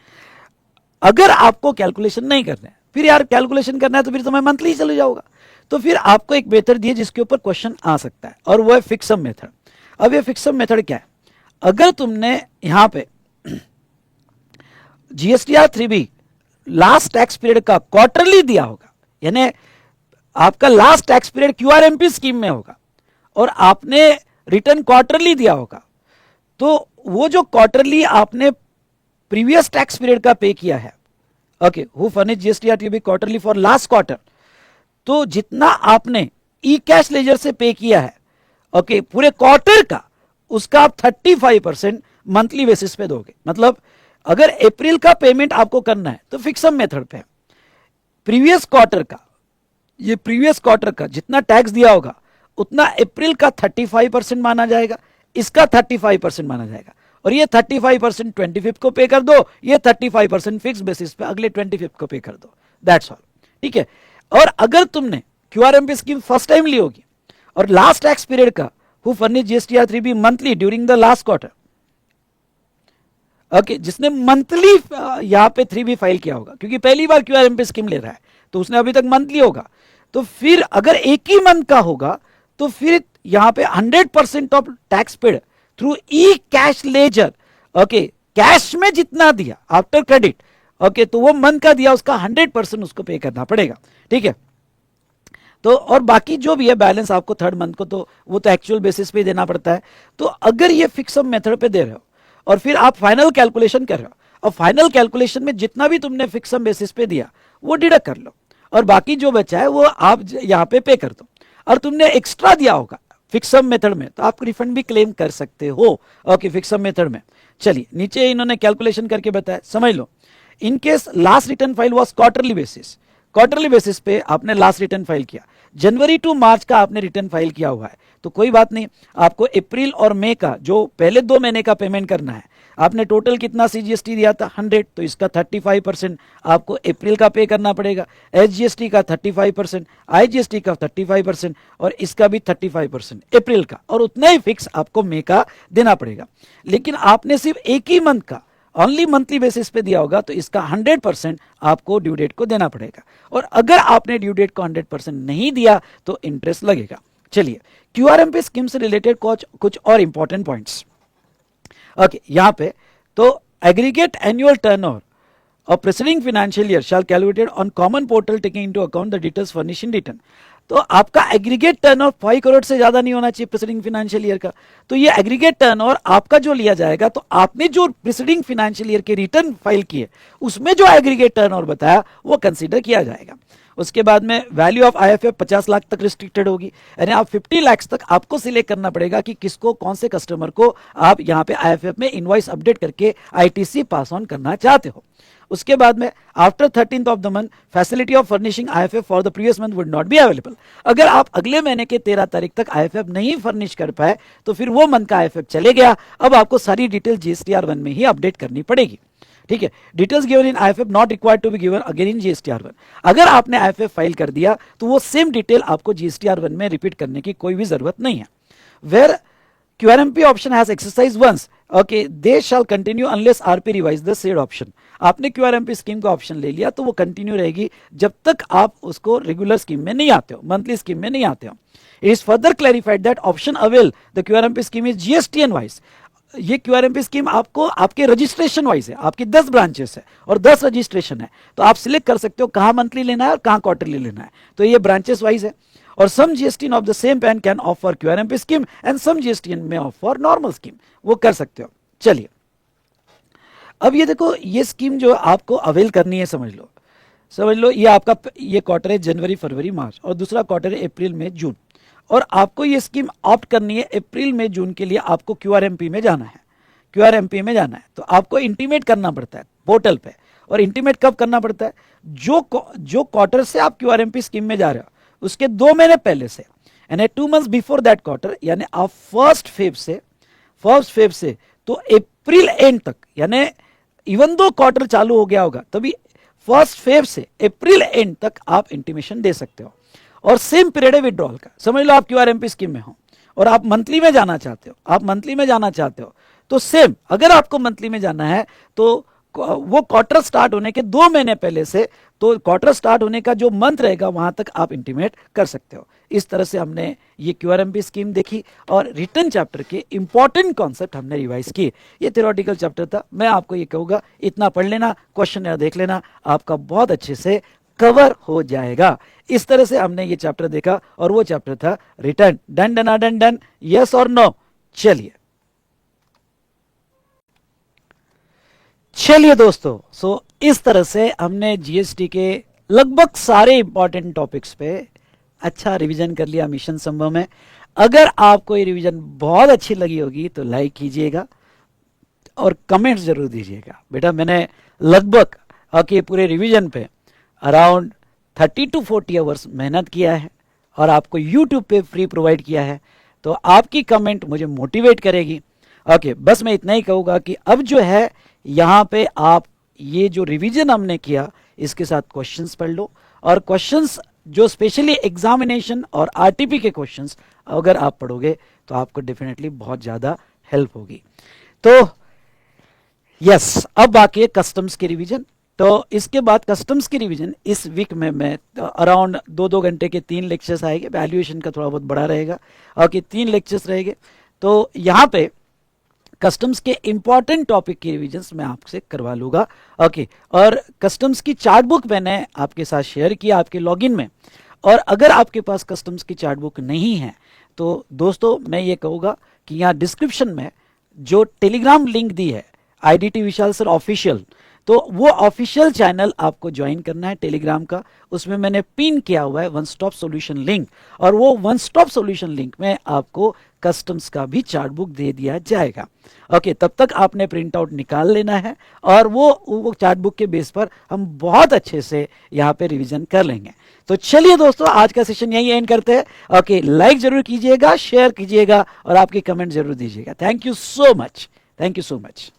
अगर आपको कैलकुलेशन नहीं करना है, फिर यार कैलकुलेशन करना है तो फिर तो मैं मंथली चले जाऊंगा, तो फिर आपको एक मेथड दिए जिसके ऊपर क्वेश्चन आ सकता है, और वो है फिक्स सम मेथड। अब ये फिक्स सम मेथड क्या है, अगर तुमने यहां पे GSTR 3B last tax period का क्वार्टरली दिया होगा, यानी आपका last tax period QRMP scheme में होगा और आपने रिटर्न क्वार्टरली दिया होगा, तो वो जो क्वार्टरली आपने प्रीवियस टैक्स पीरियड का पे किया है, okay, who furnish GSTR 3B quarterly for last quarter, तो जितना आपने ई कैश लेजर से पे किया है ओके पूरे क्वार्टर का, उसका आप 35% मंथली बेसिस पे दोगे। मतलब अगर अप्रैल का पेमेंट आपको करना है तो फिक्स सम मेथड पे प्रीवियस क्वार्टर का, ये प्रीवियस क्वार्टर का जितना टैक्स दिया होगा उतना अप्रैल का 35% माना जाएगा, इसका 35% माना जाएगा, और ये 35% 25 को पे कर दो, ये 35% फिक्स बेसिस पे अगले 25 को पे कर दो, दैट्स ऑल, ठीक है। और अगर तुमने क्यूआरएमपी स्कीम फर्स्ट टाइम ली होगी और लास्ट टैक्स पीरियड का who furnish GSTR 3B monthly during the last quarter, okay, जिसने मंथली यहां पे 3B फाइल किया होगा, क्योंकि पहली बार क्यूआरएमपी स्कीम ले रहा है तो उसने अभी तक मंथली होगा, तो फिर अगर एक ही मंथ का होगा तो फिर यहां पे 100% of tax paid through E cash ledger, okay, cash में जितना दिया आफ्टर क्रेडिट, ओके, तो वो मंथ का दिया उसका 100% उसको पे करना पड़ेगा, ठीक है। तो और बाकी जो भी है बैलेंस आपको थर्ड मंथ को तो वो तो एक्चुअल बेसिस पे देना पड़ता है। तो अगर ये फिक्स सम मेथड पे दे रहे हो और फिर आप फाइनल कैलकुलेशन कर रहे हो, और फाइनल कैलकुलेशन में जितना भी तुमने फिक्स सम बेसिस पे दिया वो डिडक्ट कर लो, और बाकी जो बचा है वो आप यहाँ पे पे कर दो, और तुमने एक्स्ट्रा दिया होगा फिक्स सम मेथड में तो आप रिफंड भी क्लेम कर सकते हो, ओके, फिक्स सम मेथड में। चलिए नीचे इन्होंने कैलकुलेशन करके बताया, समझ लो। In case last return file was quarterly basis, quarterly basis पे आपने लास्ट रिटर्न फाइल किया, जनवरी टू मार्च का आपने रिटर्न फाइल किया हुआ है तो कोई बात नहीं, आपको अप्रैल और मई का जो पहले 2 महीने का पेमेंट करना है। आपने टोटल कितना सीजीएसटी दिया था 100, तो इसका 35% आपको अप्रैल का पे करना पड़ेगा, एसजीएसटी का 35%, आईजीएसटी का 35% और इसका भी 35% अप्रैल का, और उतना ही फिक्स आपको मई का देना पड़ेगा। लेकिन आपने सिर्फ एक ही मंथ का ओनली मंथली बेसिस पे दिया होगा तो इसका 100% आपको ड्यू डेट को देना पड़ेगा, और अगर आपने ड्यू डेट को 100% नहीं दिया तो इंटरेस्ट लगेगा। चलिए क्यूआरएमपी स्कीम से रिलेटेड कुछ और इंपॉर्टेंट पॉइंट्स। ओके, यहां पे तो aggregate annual turnover of preceding financial year shall calculated on common portal taking into account the details furnished in return। तो आपका एग्रीगेट टर्नओवर 5 करोड़ से ज्यादा नहीं होना चाहिए प्रीसीडिंग फाइनेंशियल ईयर का। तो ये एग्रीगेट टर्नओवर आपका जो लिया जाएगा, तो आपने जो प्रीसीडिंग फाइनेंशियल ईयर के रिटर्न फाइल किए उसमें जो एग्रीगेट टर्नओवर बताया वो कंसीडर किया जाएगा। उसके बाद में वैल्यू ऑफ आईएफएफ 50 लाख तक रिस्ट्रिक्टेड होगी, यानी आप 50 लाख तक आपको सिलेक्ट करना पड़ेगा कि किसको, कौन से कस्टमर को आप यहाँ पे आईएफएफ में इनवॉइस अपडेट करके आईटीसी पास ऑन करना चाहते हो। उसके बाद में after 13th of the month facility of furnishing IFF for the previous month would not be available. अगर आप अगले महीने के 13 तारीख तक आईएफएफ नहीं फर्निश कर पाए तो फिर वो मंथ का आईएफएफ चले गया, अब आपको सारी डिटेल जीएसटीआर 1 में ही अपडेट करनी पड़ेगी। ठीक है, details given in IFF not required to be given again in GSTR 1। अगर आपने आईएफएफ फाइल कर दिया तो वो सेम डिटेल आपको जीएसटीआर 1 में रिपीट करने की कोई भी जरूरत नहीं है। Where QRMP option has exercised once, okay, they shall continue unless RP revise the said option। आपने QRMP स्कीम का ऑप्शन ले लिया तो वो कंटिन्यू रहेगी जब तक आप उसको रेगुलर स्कीम में नहीं आते हो, मंथली स्कीम में नहीं आते हो। It is further clarified that option avail the QRMP scheme is GSTN wise. ये QRMP स्कीम आपको आपके रजिस्ट्रेशन वाइज है, आपकी 10 ब्रांचेस है और 10 रजिस्ट्रेशन है, तो आप सिलेक्ट कर सकते हो कहाँ मंथली लेना है और कहाँ क्वार्टरली लेना है, तो ये ब्रांचेस वाइज है। और some GSTN of the same PAN can offer QRMP scheme and some GSTN में ऑफर नॉर्मल स्कीम, वो कर सकते हो। चलिए अब ये देखो, ये स्कीम जो आपको अवेल करनी है, समझ लो ये आपका ये क्वार्टर है जनवरी फरवरी मार्च और दूसरा क्वार्टर है अप्रैल मई जून, और आपको ये स्कीम ऑप्ट करनी है अप्रैल मई जून के लिए। आपको QRMP में जाना है, QRMP में जाना है तो आपको इंटीमेट करना पड़ता है पोर्टल पे। और इंटीमेट कब करना पड़ता है? जो क्वार्टर से आप QRMP स्कीम में जा रहे हो उसके 2 महीने पहले से, यानी 2 months बिफोर दैट क्वार्टर, यानी आप फर्स्ट फेब से तो अप्रैल एंड तक, यानी इवन दो क्वार्टर चालू हो गया होगा तभी फर्स्ट फेब से अप्रैल एंड तक आप इंटीमेशन दे सकते हो। और सेम पीरियड है विड्रॉल का। समझ लो आप QRMP स्कीम में हो और आप मंथली में जाना चाहते हो, तो सेम अगर आपको मंथली में जाना है तो वो क्वार्टर स्टार्ट होने के 2 महीने पहले से, तो क्वार्टर स्टार्ट होने का जो मंथ रहेगा वहां तक आप इंटीमेट कर सकते हो। इस तरह से हमने ये QRMP स्कीम देखी और रिटर्न चैप्टर के इंपॉर्टेंट कॉन्सेप्ट हमने रिवाइज किए। ये थ्योरेटिकल चैप्टर था, मैं आपको ये कहूंगा इतना पढ़ लेना, क्वेश्चन देख लेना, आपका बहुत अच्छे से कवर हो जाएगा। इस तरह से हमने ये चैप्टर देखा और वो चैप्टर था return. Done done done done, yes और नो? चलिए दोस्तों, सो इस तरह से हमने जीएसटी के लगभग सारे इंपॉर्टेंट टॉपिक्स पे अच्छा रिवीजन कर लिया मिशन संभव में। अगर आपको ये रिवीजन बहुत अच्छी लगी होगी तो लाइक कीजिएगा और कमेंट्स जरूर दीजिएगा। बेटा मैंने लगभग आपके पूरे रिवीजन पे अराउंड 30 to 40 आवर्स मेहनत किया है और आपको यूट्यूब पे फ्री प्रोवाइड किया है, तो आपकी कमेंट मुझे मोटिवेट करेगी। ओके, बस मैं इतना ही कहूँगा कि अब जो है यहाँ पे आप ये जो रिवीजन हमने किया इसके साथ क्वेश्चंस पढ़ लो, और क्वेश्चंस जो स्पेशली एग्जामिनेशन और आरटीपी के क्वेश्चंस अगर आप पढ़ोगे तो आपको डेफिनेटली बहुत ज़्यादा हेल्प होगी। तो यस, अब बाकी है कस्टम्स की रिवीजन। तो इसके बाद कस्टम्स की रिवीजन इस वीक में मैं अराउंड 2-2 घंटे के 3 लेक्चर्स आएंगे। वैल्यूएशन का थोड़ा बहुत बड़ा रहेगा और कि 3 लेक्चर्स रहेंगे। तो यहाँ पे कस्टम्स के इंपॉर्टेंट टॉपिक की रिवीजन्स मैं आपसे करवा लूंगा। ओके, और कस्टम्स की चार्ट बुक मैंने आपके साथ शेयर किया आपके लॉगिन में, और अगर आपके पास कस्टम्स की चार्ट बुक नहीं है तो दोस्तों मैं ये कहूँगा कि यहाँ डिस्क्रिप्शन में जो टेलीग्राम लिंक दी है IDT विशाल सर ऑफिशियल, तो वो ऑफिशियल चैनल आपको ज्वाइन करना है टेलीग्राम का। उसमें मैंने पिन किया हुआ है वन स्टॉप सॉल्यूशन लिंक, और वो वन स्टॉप सॉल्यूशन लिंक में आपको कस्टम्स का भी चार्ट बुक दे दिया जाएगा। ओके, तब तक आपने प्रिंट आउट निकाल लेना है, और वो चार्ट बुक के बेस पर हम बहुत अच्छे से यहाँ पे रिवीजन कर लेंगे। तो चलिए दोस्तों, आज का सेशन यही एंड करते हैं। ओके, लाइक जरूर कीजिएगा, शेयर कीजिएगा, और आपके कमेंट जरूर दीजिएगा। Thank you so much, thank you so much.